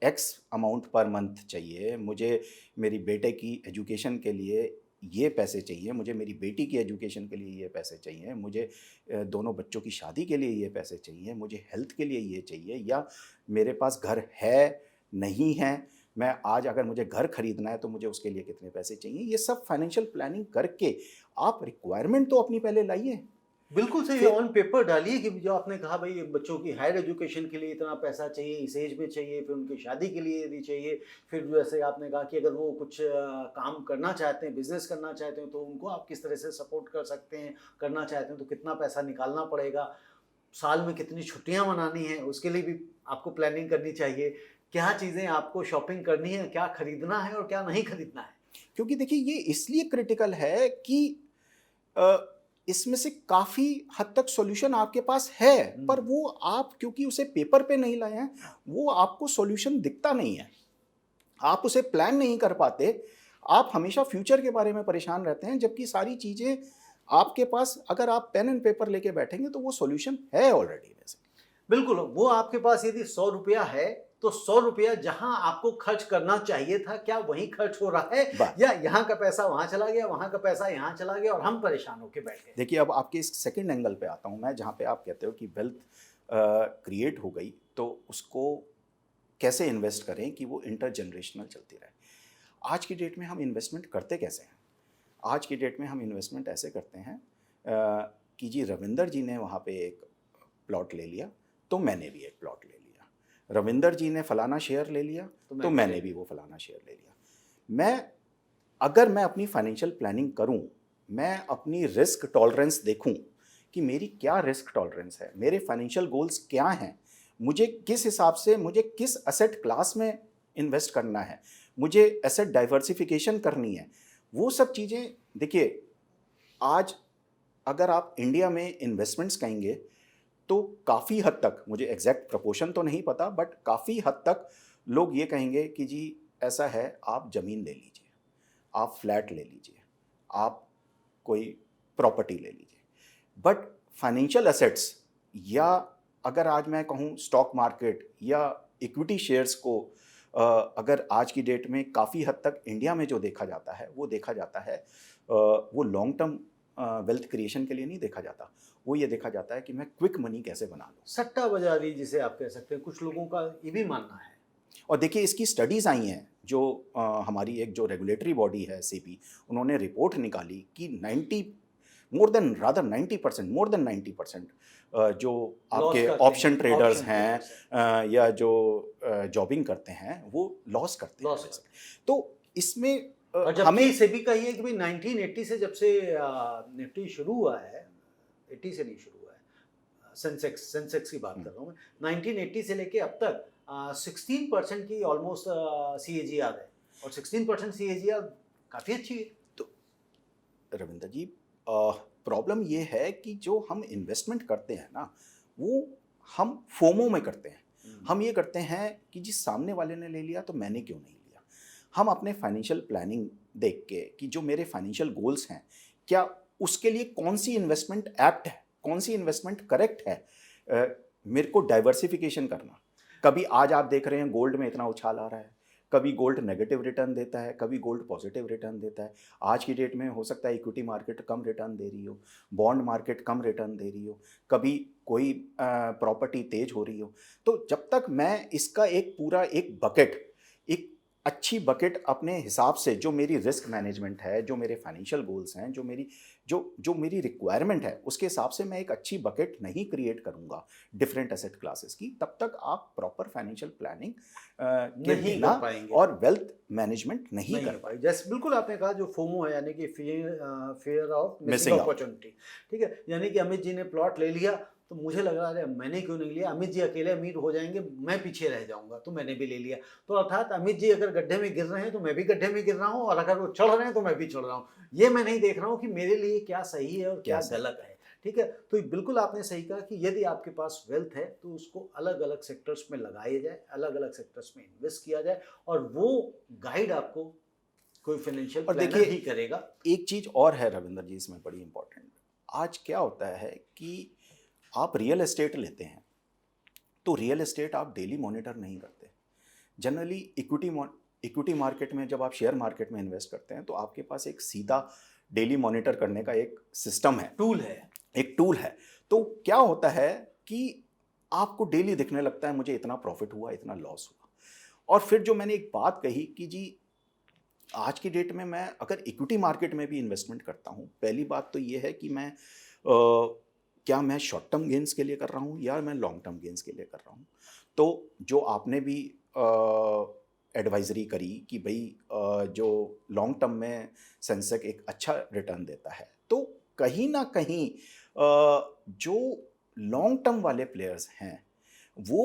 एक्स अमाउंट पर मंथ चाहिए, मुझे मेरी बेटे की एजुकेशन के लिए ये पैसे चाहिए, मुझे मेरी बेटी की एजुकेशन के लिए ये पैसे चाहिए, मुझे दोनों बच्चों की शादी के लिए ये पैसे चाहिए, मुझे हेल्थ के लिए ये चाहिए, या मेरे पास घर है नहीं है, मैं आज अगर मुझे घर खरीदना है तो मुझे उसके लिए कितने पैसे चाहिए। ये सब फाइनेंशियल प्लानिंग करके आप रिक्वायरमेंट तो अपनी पहले लाइए। बिल्कुल सही, फिर ऑन पेपर डालिए कि जो आपने कहा भाई बच्चों की हायर एजुकेशन के लिए इतना पैसा चाहिए, इस एज में चाहिए, फिर उनकी शादी के लिए यदि चाहिए, फिर जैसे आपने कहा कि अगर वो कुछ काम करना चाहते हैं, बिजनेस करना चाहते हैं, तो उनको आप किस तरह से सपोर्ट कर सकते हैं, करना चाहते हैं तो कितना पैसा निकालना पड़ेगा, साल में कितनी छुट्टियां मनानी है उसके लिए भी आपको प्लानिंग करनी चाहिए, क्या चीज़ें आपको शॉपिंग करनी है, क्या खरीदना है और क्या नहीं खरीदना है। क्योंकि देखिए ये इसलिए क्रिटिकल है कि अ, इसमें से काफ़ी हद तक सॉल्यूशन आपके पास है, पर वो आप क्योंकि उसे पेपर पे नहीं लाए हैं, वो आपको सॉल्यूशन दिखता नहीं है, आप उसे प्लान नहीं कर पाते, आप हमेशा फ्यूचर के बारे में परेशान रहते हैं, जबकि सारी चीज़ें आपके पास, अगर आप पेन एंड पेपर लेके बैठेंगे तो वो सॉल्यूशन है ऑलरेडी वैसे। बिल्कुल, वो आपके पास यदि 100 रुपया है, तो 100 रुपया जहाँ आपको खर्च करना चाहिए था, क्या वहीं खर्च हो रहा है बस या यहाँ का पैसा वहाँ चला गया, वहाँ का पैसा यहाँ चला गया और हम परेशान होके बैठ गए। देखिए, अब आपके इस सेकंड एंगल पे आता हूँ मैं, जहाँ पे आप कहते हो कि वेल्थ क्रिएट हो गई तो उसको कैसे इन्वेस्ट करें कि वो इंटरजनरेशनल चलती रहे। आज की डेट में हम इन्वेस्टमेंट करते कैसे हैं? आज की डेट में हम इन्वेस्टमेंट ऐसे करते हैं कि जी रविंदर जी ने वहाँ पे एक प्लॉट ले लिया तो मैंने भी एक प्लॉट ले लिया, रविंदर जी ने फलाना शेयर ले लिया तो मैंने भी वो फलाना शेयर ले लिया। अगर मैं अपनी फाइनेंशियल प्लानिंग करूं, मैं अपनी रिस्क टॉलरेंस देखूं कि मेरी क्या रिस्क टॉलरेंस है, मेरे फाइनेंशियल गोल्स क्या हैं, मुझे किस हिसाब से, मुझे किस एसेट क्लास में इन्वेस्ट करना है, मुझे एसेट डाइवर्सिफिकेशन करनी है, वो सब चीज़ें। देखिए, आज अगर आप इंडिया में इन्वेस्टमेंट्स कहेंगे तो काफ़ी हद तक, मुझे एग्जैक्ट प्रोपोर्शन तो नहीं पता, बट काफ़ी हद तक लोग ये कहेंगे कि जी ऐसा है, आप ज़मीन ले लीजिए, आप फ्लैट ले लीजिए, आप कोई प्रॉपर्टी ले लीजिए। बट फाइनेंशियल एसेट्स, या अगर आज मैं कहूँ स्टॉक मार्केट या इक्विटी शेयर्स को, अगर आज की डेट में काफ़ी हद तक इंडिया में जो देखा जाता है, वो देखा जाता है वो लॉन्ग टर्म वेल्थ क्रिएशन के लिए नहीं देखा जाता, वो ये देखा जाता है कि मैं क्विक मनी कैसे बना लूँ। सट्टा बाजारी जिसे आप कह सकते हैं, कुछ लोगों का ये भी मानना है। और देखिए, इसकी स्टडीज़ आई हैं, जो हमारी एक जो रेगुलेटरी बॉडी है सेबी, उन्होंने रिपोर्ट निकाली कि 90% मोर देन 90% जो आपके ऑप्शन ट्रेडर्स हैं या जो जॉबिंग करते हैं वो लॉस करते हैं। तो इसमें और जबकि सेबी का ये है कि भाई 1980 से जब से निफ्टी शुरू हुआ है, 1980 से नहीं शुरू हुआ है, सेंसेक्स की बात कर रहा हूँ मैं। 1980 से लेके अब तक 16% की ऑलमोस्ट CAGR है, और 16% CAGR काफ़ी अच्छी है। तो रविंदर जी, प्रॉब्लम ये है कि जो हम इन्वेस्टमेंट करते हैं ना, वो हम फोमो में करते हैं। हम ये करते हैं कि जी सामने वाले ने ले लिया तो मैंने क्यों नहीं लिया। हम अपने फाइनेंशियल प्लानिंग देख के कि जो मेरे फाइनेंशियल गोल्स हैं, क्या उसके लिए कौन सी इन्वेस्टमेंट एप्ट है, कौन सी इन्वेस्टमेंट करेक्ट है, मेरे को डाइवर्सिफिकेशन करना। कभी आज आप देख रहे हैं गोल्ड में इतना उछाल आ रहा है, कभी गोल्ड नेगेटिव रिटर्न देता है, कभी गोल्ड पॉजिटिव रिटर्न देता है। आज की डेट में हो सकता है इक्विटी मार्केट कम रिटर्न दे रही हो, बॉन्ड मार्केट कम रिटर्न दे रही हो, कभी कोई प्रॉपर्टी तेज हो रही हो। तो जब तक मैं इसका एक पूरा एक बकेट, एक अच्छी बकेट अपने हिसाब से, जो मेरी रिस्क मैनेजमेंट है, जो मेरे फाइनेंशियल गोल्स हैं, जो मेरी रिक्वायरमेंट है, उसके हिसाब से मैं एक अच्छी बकेट नहीं क्रिएट करूंगा डिफरेंट एसेट क्लासेस की, तब तक आप प्रॉपर फाइनेंशियल प्लानिंग नहीं कर पाएंगे और वेल्थ मैनेजमेंट नहीं कर पाएंगे। जैसे बिल्कुल आपने कहा जो फोमो है, यानी कि फियर ऑफ मिसिंग अपॉर्चुनिटी, ठीक है। यानी कि अमित जी ने प्लॉट ले लिया तो मुझे लग रहा है मैंने क्यों नहीं लिया, अमित जी अकेले अमीर हो जाएंगे, मैं पीछे रह जाऊंगा, तो मैंने भी ले लिया। तो अर्थात अमित जी अगर गड्ढे में गिर रहे हैं तो मैं भी गड्ढे में गिर रहा हूँ, और अगर वो चढ़ रहे हैं तो मैं भी चढ़ रहा हूँ। ये मैं नहीं देख रहा हूँ कि मेरे लिए क्या सही है और क्या गलत है, ठीक है। तो बिल्कुल आपने सही कहा कि यदि आपके पास वेल्थ है तो उसको अलग अलग सेक्टर्स में लगाया जाए, अलग अलग सेक्टर्स में इन्वेस्ट किया जाए, और वो गाइड आपको कोई फाइनेंशियल प्लानर ही करेगा। एक चीज और है रविंदर जी इसमें बड़ी इंपॉर्टेंट। आज क्या होता है कि आप रियल एस्टेट लेते हैं तो रियल एस्टेट आप डेली मॉनिटर नहीं करते। जनरली इक्विटी मार्केट में जब आप शेयर मार्केट में इन्वेस्ट करते हैं तो आपके पास एक सीधा डेली मॉनिटर करने का एक सिस्टम है, एक टूल है। तो क्या होता है कि आपको डेली दिखने लगता है मुझे इतना प्रॉफिट हुआ, इतना लॉस हुआ। और फिर जो मैंने एक बात कही कि जी आज की डेट में मैं अगर इक्विटी मार्केट में भी इन्वेस्टमेंट करता हूँ, पहली बात तो ये है कि मैं क्या मैं शॉर्ट टर्म गेंस के लिए कर रहा हूँ या मैं लॉन्ग टर्म गेंस के लिए कर रहा हूँ। तो जो आपने भी एडवाइजरी करी कि भाई जो लॉन्ग टर्म में सेंसेक्स एक अच्छा रिटर्न देता है, तो कहीं ना कहीं जो लॉन्ग टर्म वाले प्लेयर्स हैं वो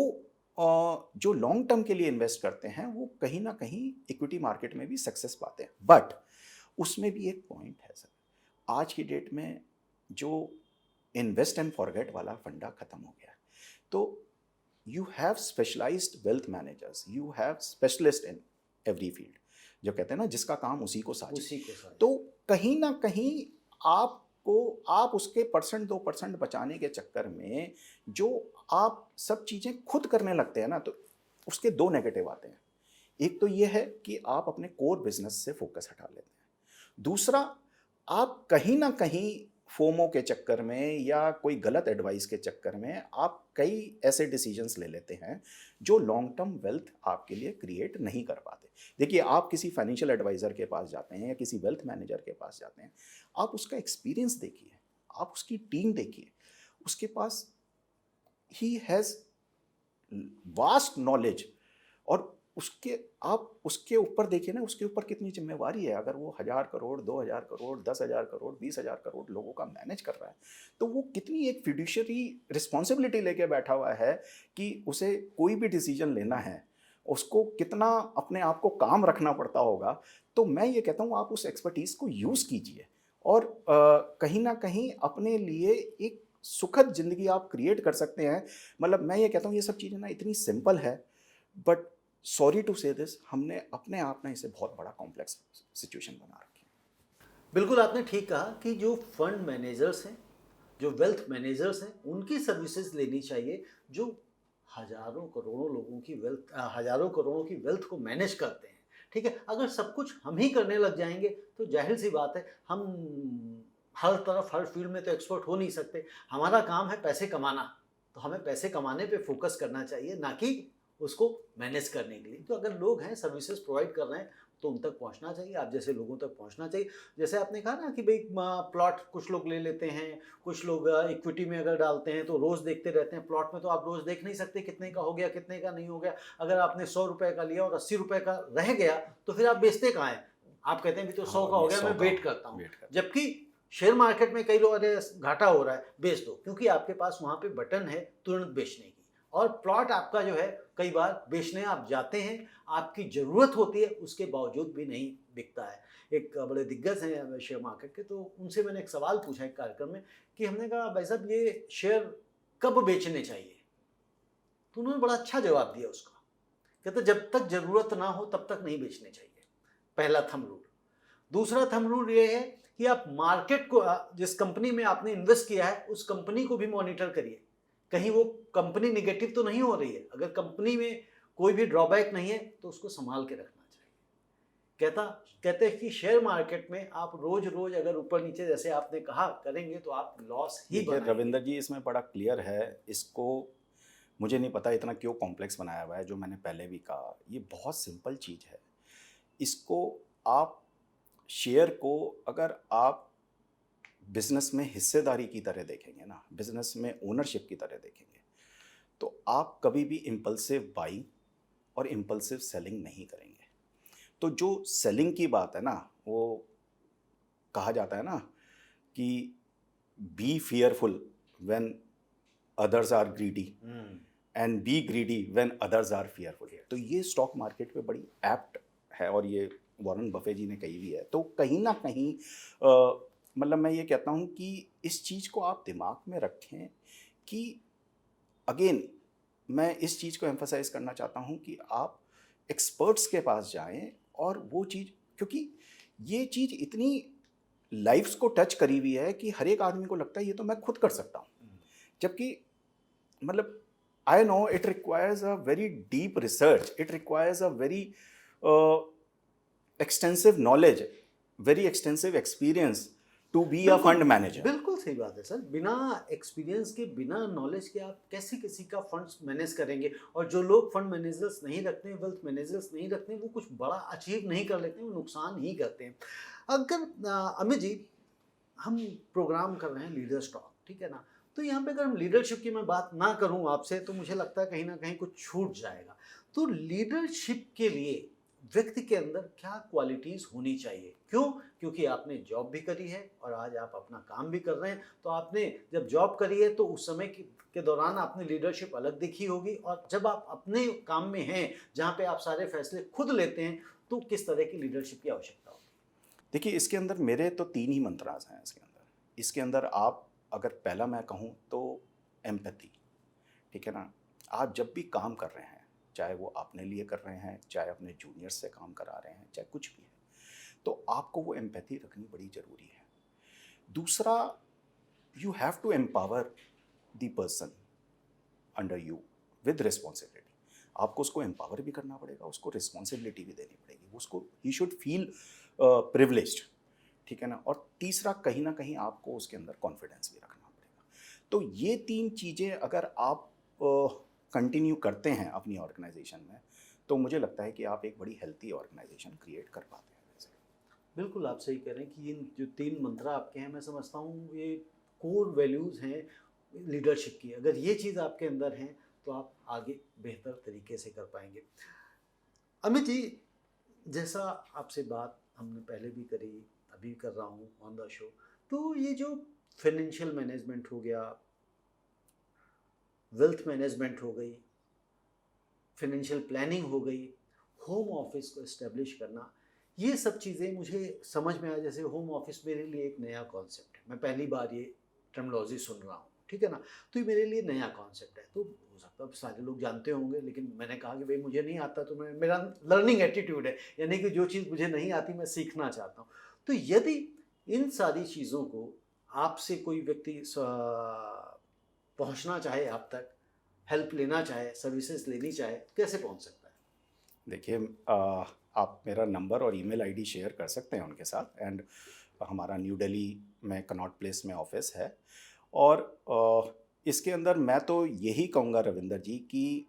जो लॉन्ग टर्म के लिए इन्वेस्ट करते हैं वो कहीं ना कहीं इक्विटी मार्केट में भी सक्सेस पाते हैं। बट उसमें भी एक पॉइंट है सर, आज की डेट में जो इन्वेस्ट एंड फॉरगेट वाला फंडा खत्म हो गया। तो you have specialised wealth managers, you have specialist in every field, जो कहते हैं ना जिसका काम उसी को साझे। तो कहीं ना कहीं आप उसके 1% 2% बचाने के चक्कर में जो आप सब चीज़ें खुद करने लगते हैं ना, तो उसके दो नेगेटिव आते हैं। एक तो ये है कि आप अपने कोर बिजनेस से फोकस हटा लेते हैं, दूसरा आप कहीं ना कहीं फोमो के चक्कर में या कोई गलत एडवाइस के चक्कर में आप कई ऐसे डिसीजंस ले लेते हैं जो लॉन्ग टर्म वेल्थ आपके लिए क्रिएट नहीं कर पाते। देखिए, आप किसी फाइनेंशियल एडवाइज़र के पास जाते हैं या किसी वेल्थ मैनेजर के पास जाते हैं, आप उसका एक्सपीरियंस देखिए, आप उसकी टीम देखिए, उसके पास ही हैज़ वास्ट नॉलेज, और आप उसके ऊपर देखिए ना, उसके ऊपर कितनी जिम्मेवारी है। अगर वो 1000 करोड़ 2000 करोड़ 10,000 करोड़ 20,000 करोड़ लोगों का मैनेज कर रहा है, तो वो कितनी एक फिड्यूशियरी रिस्पॉन्सिबिलिटी लेके बैठा हुआ है कि उसे कोई भी डिसीजन लेना है, उसको कितना अपने आप को काम रखना पड़ता होगा। तो मैं ये कहता हूँ आप उस एक्सपर्टीज़ को यूज़ कीजिए और कहीं ना कहीं अपने लिए एक सुखद ज़िंदगी आप क्रिएट कर सकते हैं। मतलब मैं ये कहता हूँ ये सब चीज़ें ना इतनी सिंपल है, बट सॉरी टू से दिस, हमने अपने आप में इसे बहुत बड़ा कॉम्प्लेक्स सिचुएशन बना रखी है। बिल्कुल आपने ठीक कहा कि जो फंड मैनेजर्स हैं, जो वेल्थ मैनेजर्स हैं, उनकी सर्विसेज लेनी चाहिए, जो हजारों करोड़ों की वेल्थ को मैनेज करते हैं, ठीक है। अगर सब कुछ हम ही करने लग जाएंगे तो जाहिर सी बात है हम हर तरफ हर फील्ड में तो एक्सपर्ट हो नहीं सकते। हमारा काम है पैसे कमाना, तो हमें पैसे कमाने पे फोकस करना चाहिए, ना कि उसको मैनेज करने के लिए। तो अगर लोग हैं सर्विसेज प्रोवाइड कर रहे हैं तो उन तक पहुंचना चाहिए, आप जैसे लोगों तक पहुंचना चाहिए। जैसे आपने कहा ना कि भाई प्लॉट कुछ लोग ले लेते हैं, कुछ लोग इक्विटी में अगर डालते हैं तो रोज़ देखते रहते हैं। प्लॉट में तो आप रोज़ देख नहीं सकते कितने का हो गया कितने का नहीं हो गया। अगर आपने 100 रुपये का लिया और 80 रुपये का रह गया तो फिर आप बेचते कहाँ हैं? आप कहते हैं भी तो 100 का हो गया, मैं वेट करता हूँ। जबकि शेयर मार्केट में कई लोग अरे घाटा हो रहा है बेच दो, क्योंकि आपके पास वहाँ पे बटन है तुरंत बेचने की। और प्लॉट आपका जो है कई बार बेचने आप जाते हैं, आपकी ज़रूरत होती है, उसके बावजूद भी नहीं बिकता है। एक बड़े दिग्गज हैं शेयर मार्केट के, तो उनसे मैंने एक सवाल पूछा एक कार्यक्रम में कि हमने कहा भाई साहब ये शेयर कब बेचने चाहिए? तो उन्होंने बड़ा अच्छा जवाब दिया उसका। कहते जब तक ज़रूरत ना हो तब तक नहीं बेचने चाहिए, पहला थंब रूल। दूसरा थंब रूल ये है कि आप मार्केट को, जिस कंपनी में आपने इन्वेस्ट किया है उस कंपनी को भी मॉनिटर करिए, कहीं वो कंपनी निगेटिव तो नहीं हो रही है। अगर कंपनी में कोई भी ड्रॉबैक नहीं है तो उसको संभाल के रखना चाहिए। कहते हैं कि शेयर मार्केट में आप रोज रोज अगर ऊपर नीचे जैसे आपने कहा करेंगे तो आप लॉस ही देखिए बनाएंगे। रविंदर जी, इसमें बड़ा क्लियर है। इसको मुझे नहीं पता इतना क्यों कॉम्प्लेक्स बनाया हुआ है। जो मैंने पहले भी कहा, ये बहुत सिंपल चीज़ है। इसको आप शेयर को अगर आप बिजनेस में हिस्सेदारी की तरह देखेंगे ना, बिजनेस में ओनरशिप की तरह देखेंगे, तो आप कभी भी इम्पल्सिव बाइंग और इम्पल्सिव सेलिंग नहीं करेंगे। तो जो सेलिंग की बात है ना, वो कहा जाता है ना कि be fearful when others are greedy and be greedy when others are fearful. तो ये स्टॉक मार्केट पे बड़ी एप्ट है और ये वॉरेन बफे जी ने कही भी है। तो कहीं ना कहीं मतलब मैं ये कहता हूँ कि इस चीज़ को आप दिमाग में रखें कि अगेन मैं इस चीज़ को एम्फसाइज करना चाहता हूँ कि आप एक्सपर्ट्स के पास जाएं और वो चीज़, क्योंकि ये चीज़ इतनी लाइफ्स को टच करी हुई है कि हर एक आदमी को लगता है ये तो मैं खुद कर सकता हूँ, जबकि मतलब I know it requires a very deep research, it requires a very extensive knowledge, very extensive experience to be a fund manager. बिल्कुल सही बात है सर। बिना एक्सपीरियंस के, बिना नॉलेज के आप कैसे किसी का फंड्स मैनेज करेंगे? और जो लोग फंड मैनेजर्स नहीं रखते हैं, वेल्थ मैनेजर्स नहीं रखते हैं, वो कुछ बड़ा अचीव नहीं कर लेते हैं, वो नुकसान ही करते हैं। अगर अमित जी, हम प्रोग्राम कर रहे हैं लीडर स्टॉक, ठीक है ना? तो यहाँ पे अगर हम लीडरशिप की मैं बात ना करूँ आपसे तो मुझे लगता है कहीं ना कहीं कुछ छूट जाएगा। तो लीडरशिप के लिए व्यक्ति के अंदर क्या क्वालिटीज़ होनी चाहिए? क्यों? क्योंकि आपने जॉब भी करी है और आज आप अपना काम भी कर रहे हैं। तो आपने जब जॉब करी है तो उस समय के दौरान आपने लीडरशिप अलग देखी होगी, और जब आप अपने काम में हैं जहाँ पे आप सारे फैसले खुद लेते हैं तो किस तरह की लीडरशिप की आवश्यकता होगी? देखिए, इसके अंदर मेरे तो 3 ही मंत्रास हैं इसके अंदर आप अगर पहला मैं कहूँ तो एम्पैथी, ठीक है ना? आप जब भी काम कर रहे हैं, चाहे वो अपने लिए कर रहे हैं, चाहे अपने जूनियर्स से काम करा रहे हैं, चाहे कुछ भी है, तो आपको वो एम्पैथी रखनी बड़ी ज़रूरी है। दूसरा, you have to empower the person under you with responsibility. आपको उसको एम्पावर भी करना पड़ेगा, उसको रिस्पॉन्सिबिलिटी भी देनी पड़ेगी, उसको ही शुड फील प्रिविलेज्ड, ठीक है ना? और तीसरा, कहीं ना कहीं आपको उसके अंदर कॉन्फिडेंस भी रखना पड़ेगा। तो ये 3 चीज़ें अगर आप कंटिन्यू करते हैं अपनी ऑर्गेनाइजेशन में, तो मुझे लगता है कि आप एक बड़ी हेल्थी ऑर्गेनाइजेशन क्रिएट कर पाते हैं वैसे। बिल्कुल आप सही कह रहे हैं कि इन जो 3 मंत्र आपके हैं, मैं समझता हूँ ये कोर वैल्यूज़ हैं लीडरशिप की। अगर ये चीज़ आपके अंदर हैं तो आप आगे बेहतर तरीके से कर पाएंगे। अमित जी, जैसा आपसे बात हमने पहले भी करी, अभी कर रहा हूँ ऑन द शो, तो ये जो फाइनेंशियल मैनेजमेंट हो गया, वेल्थ मैनेजमेंट हो गई, फाइनेंशियल प्लानिंग हो गई, होम ऑफिस को इस्टेब्लिश करना, ये सब चीज़ें मुझे समझ में आया। जैसे होम ऑफिस मेरे लिए एक नया कॉन्सेप्ट है, मैं पहली बार ये टर्मिनोलॉजी सुन रहा हूँ, ठीक है ना? तो ये मेरे लिए नया कॉन्सेप्ट है। तो हो सकता है सारे लोग जानते होंगे, लेकिन मैंने कहा कि भाई मुझे नहीं आता, तो मेरा लर्निंग एटीट्यूड है, यानी कि जो चीज़ मुझे नहीं आती मैं सीखना चाहता हूँ। तो यदि इन सारी चीज़ों को आपसे कोई व्यक्ति पहुँचना चाहे आप तक, हेल्प लेना चाहे, सर्विसेज लेनी चाहे, कैसे पहुँच सकता है? देखिए, आप मेरा नंबर और ईमेल आईडी शेयर कर सकते हैं उनके साथ। एंड हमारा न्यू दिल्ली में कनॉट प्लेस में ऑफिस है। और इसके अंदर मैं तो यही कहूँगा रविंदर जी कि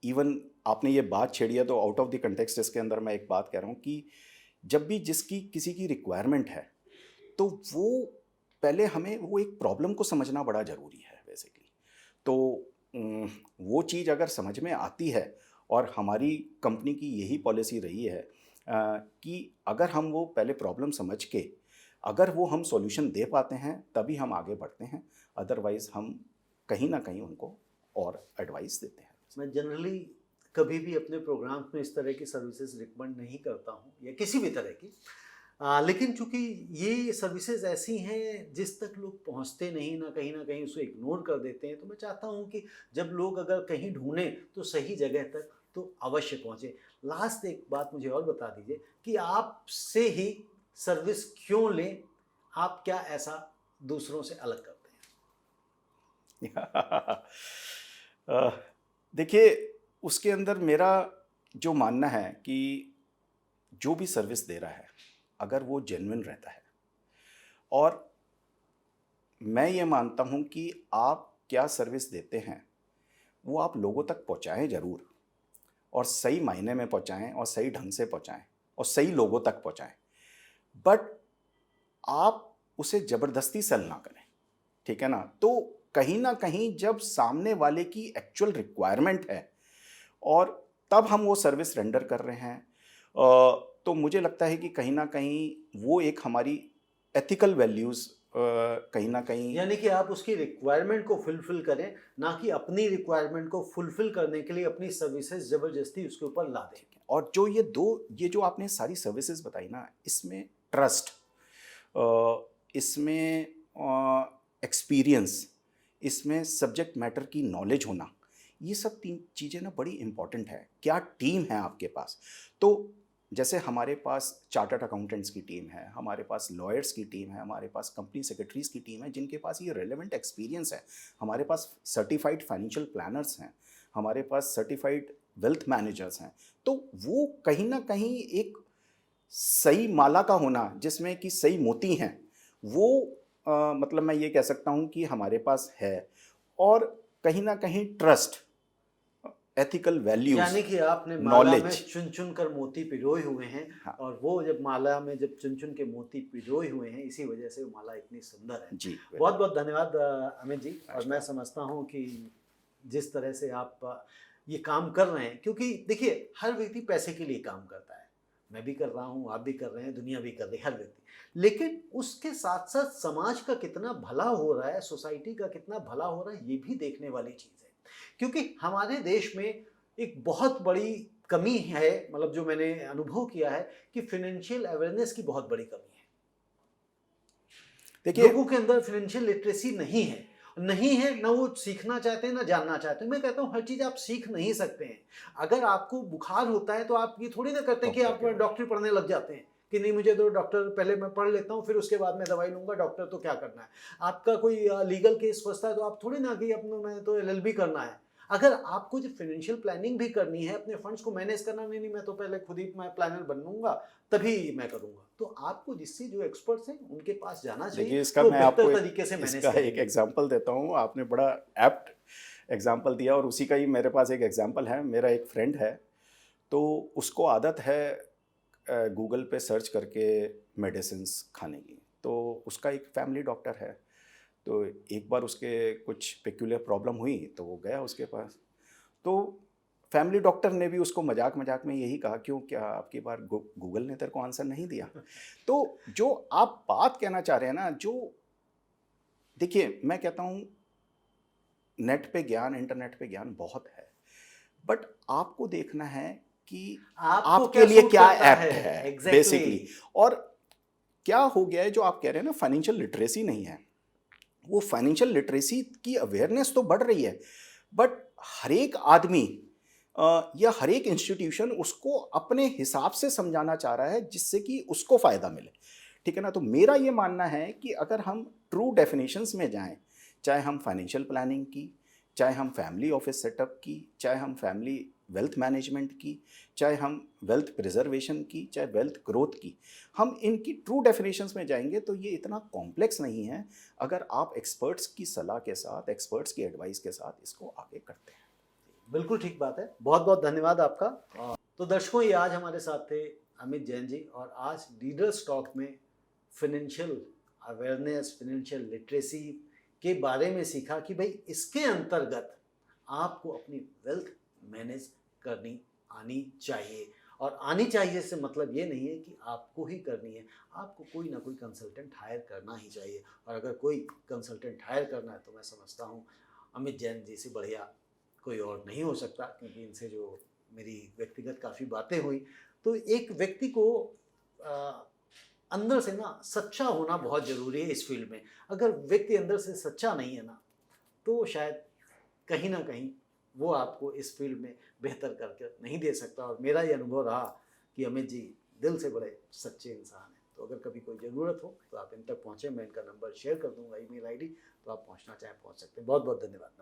इवन आपने ये बात छेड़ी है तो आउट ऑफ द कंटेक्स्ट इसके अंदर मैं एक बात कह रहा हूँ कि जब भी जिसकी किसी की रिक्वायरमेंट है, तो वो पहले हमें वो एक प्रॉब्लम को समझना बड़ा ज़रूरी है बेसिकली। तो वो चीज़ अगर समझ में आती है, और हमारी कंपनी की यही पॉलिसी रही है कि अगर हम वो पहले प्रॉब्लम समझ के अगर वो हम सॉल्यूशन दे पाते हैं तभी हम आगे बढ़ते हैं, अदरवाइज हम कहीं ना कहीं उनको और एडवाइस देते हैं। मैं जनरली कभी भी अपने प्रोग्राम्स में इस तरह की सर्विसेज रिकमेंड नहीं करता हूँ या किसी भी तरह की, लेकिन चूंकि ये सर्विसेज ऐसी हैं जिस तक लोग पहुँचते नहीं, ना कहीं उसको इग्नोर कर देते हैं, तो मैं चाहता हूँ कि जब लोग अगर कहीं ढूंढें तो सही जगह तक तो अवश्य पहुँचे। लास्ट एक बात मुझे और बता दीजिए कि आपसे ही सर्विस क्यों लें, आप क्या ऐसा दूसरों से अलग करते हैं? देखिए, उसके अंदर मेरा जो मानना है कि जो भी सर्विस दे रहा है अगर वो जेन्युइन रहता है, और मैं ये मानता हूँ कि आप क्या सर्विस देते हैं वो आप लोगों तक पहुँचाएं ज़रूर, और सही मायने में पहुँचाएं और सही ढंग से पहुँचाएं और सही लोगों तक पहुँचाएं, बट आप उसे ज़बरदस्ती सेल ना करें, ठीक है ना। तो कहीं ना कहीं जब सामने वाले की एक्चुअल रिक्वायरमेंट है और तब हम वो सर्विस रेंडर कर रहे हैं, तो मुझे लगता है कि कहीं ना कहीं वो एक हमारी एथिकल वैल्यूज़ कहीं ना कहीं, यानी कि आप उसकी रिक्वायरमेंट को फुलफिल करें, ना कि अपनी रिक्वायरमेंट को फुलफिल करने के लिए अपनी सर्विसेज ज़बरदस्ती उसके ऊपर ला दें। और जो ये जो आपने सारी सर्विसेज बताई ना, इसमें ट्रस्ट, इसमें एक्सपीरियंस, इसमें सब्जेक्ट मैटर की नॉलेज होना, ये सब 3 चीज़ें ना बड़ी इंपॉर्टेंट है। क्या टीम है आपके पास, तो जैसे हमारे पास चार्टर्ड अकाउंटेंट्स की टीम है, हमारे पास लॉयर्स की टीम है, हमारे पास कंपनी सेक्रेटरीज की टीम है जिनके पास ये रेलेवेंट एक्सपीरियंस है, हमारे पास सर्टिफाइड फाइनेंशियल प्लानर्स हैं, हमारे पास सर्टिफाइड वेल्थ मैनेजर्स हैं। तो वो कहीं ना कहीं एक सही माला का होना जिसमें कि सही मोती हैं, वो मतलब मैं ये कह सकता हूँ कि हमारे पास है। और कहीं ना कहीं ट्रस्ट, एथिकल वैल्यूज, यानी कि आपने माला में नॉलेज। चुन चुन कर मोती पिरोए हुए हैं, हाँ और वो जब माला में जब चुन चुन के मोती पिरोए हुए हैं, इसी वजह से वो माला इतनी सुंदर है। जी, बहुत बहुत धन्यवाद अमित जी। और नमस्कार। मैं समझता हूँ कि जिस तरह से आप ये काम कर रहे हैं, क्योंकि देखिए हर व्यक्ति पैसे के लिए काम करता है, मैं भी कर रहा हूँ, आप भी कर रहे हैं, दुनिया भी कर रही है, हर व्यक्ति, लेकिन उसके साथ साथ समाज का कितना भला हो रहा है, सोसाइटी का कितना भला हो रहा है, ये भी देखने वाली चीज़ है। क्योंकि हमारे देश में एक बहुत बड़ी कमी है, मतलब जो मैंने अनुभव किया है कि फाइनेंशियल अवेयरनेस की बहुत बड़ी कमी है। देखिए, लोगों के अंदर फाइनेंशियल लिटरेसी नहीं है, ना वो सीखना चाहते हैं, ना जानना चाहते हैं। मैं कहता हूँ हर चीज़ आप सीख नहीं सकते हैं। अगर आपको बुखार होता है तो आप ये थोड़ी ना करते हैं कि आप डॉक्टरी पढ़ने लग जाते हैं कि नहीं मुझे तो डॉक्टर पहले मैं पढ़ लेता हूँ फिर उसके बाद मैं दवाई लूंगा, डॉक्टर तो क्या करना है। आपका कोई लीगल केस फंसता है तो आप थोड़ी ना कि अपना मैं तो LLB करना है। अगर आपको जो फाइनेंशियल प्लानिंग भी करनी है, अपने फंड्स को मैनेज करना, नहीं मैं तो पहले खुद ही मैं प्लानर बन लूंगा तभी मैं करूंगा, तो आपको जिससे जो एक्सपर्ट्स हैं उनके पास जाना देखिए, चाहिए, इसका तो मैं आपको बेहतर तरीके से मैनेज इसका एक करेंगे। एग्जांपल देता हूँ। आपने बड़ा एप्ट एग्जांपल दिया, और उसी का ही मेरे पास एक एग्जांपल है। मेरा एक फ्रेंड है, तो उसको आदत है गूगल पे सर्च करके मेडिसिन्स खाने की। तो उसका एक फैमिली डॉक्टर है, तो एक बार उसके कुछ पेक्यूलियर प्रॉब्लम हुई तो वो गया उसके पास। तो फैमिली डॉक्टर ने भी उसको मजाक मजाक में यही कहा, क्यों, क्या आपकी बार गूगल ने तेरे को आंसर नहीं दिया। तो जो आप बात कहना चाह रहे हैं ना, जो देखिए मैं कहता हूँ नेट पे ज्ञान, इंटरनेट पे ज्ञान बहुत है, बट आपको देखना है कि आपको आपके क्या लिए सूट क्या करता एप्ट है एग्जैक्टली बेसिकली। और क्या हो गया है जो आप कह रहे हैं ना, फाइनेंशियल लिटरेसी नहीं है। वो फाइनेंशियल लिटरेसी की अवेयरनेस तो बढ़ रही है, बट हर एक आदमी या हर एक इंस्टीट्यूशन उसको अपने हिसाब से समझाना चाह रहा है जिससे कि उसको फ़ायदा मिले, ठीक है ना। तो मेरा ये मानना है कि अगर हम ट्रू डेफिनेशंस में जाएं, चाहे हम फाइनेंशियल प्लानिंग की, चाहे हम फैमिली ऑफिस सेटअप की, चाहे हम फैमिली वेल्थ मैनेजमेंट की, चाहे हम वेल्थ प्रिजर्वेशन की, चाहे वेल्थ ग्रोथ की, हम इनकी ट्रू डेफिनेशंस में जाएंगे तो ये इतना कॉम्प्लेक्स नहीं है अगर आप एक्सपर्ट्स की सलाह के साथ, एक्सपर्ट्स की एडवाइस के साथ इसको आगे करते हैं। बिल्कुल ठीक बात है। बहुत बहुत धन्यवाद आपका। तो दर्शकों, ये आज हमारे साथ थे अमित जैन जी, और आज लीडर्स टॉक में फाइनेंशियल अवेयरनेस, फाइनेंशियल लिटरेसी के बारे में सीखा कि भाई इसके अंतर्गत आपको अपनी वेल्थ मैनेज करनी आनी चाहिए। और आनी चाहिए से मतलब ये नहीं है कि आपको ही करनी है, आपको कोई ना कोई कंसल्टेंट हायर करना ही चाहिए। और अगर कोई कंसल्टेंट हायर करना है तो मैं समझता हूँ अमित जैन जी से बढ़िया कोई और नहीं हो सकता, क्योंकि इनसे जो मेरी व्यक्तिगत काफ़ी बातें हुई, तो एक व्यक्ति को अंदर से ना सच्चा होना बहुत ज़रूरी है इस फील्ड में। अगर व्यक्ति अंदर से सच्चा नहीं है ना, तो शायद कहीं ना कहीं वो आपको इस फील्ड में बेहतर करके नहीं दे सकता। और मेरा ये अनुभव रहा कि अमित जी दिल से बड़े सच्चे इंसान हैं। तो अगर कभी कोई ज़रूरत हो तो आप इन तक पहुँचें, मैं इनका नंबर शेयर कर दूंगा, ईमेल आईडी, तो आप पहुँचना चाहें पहुँच सकते हैं। बहुत बहुत धन्यवाद।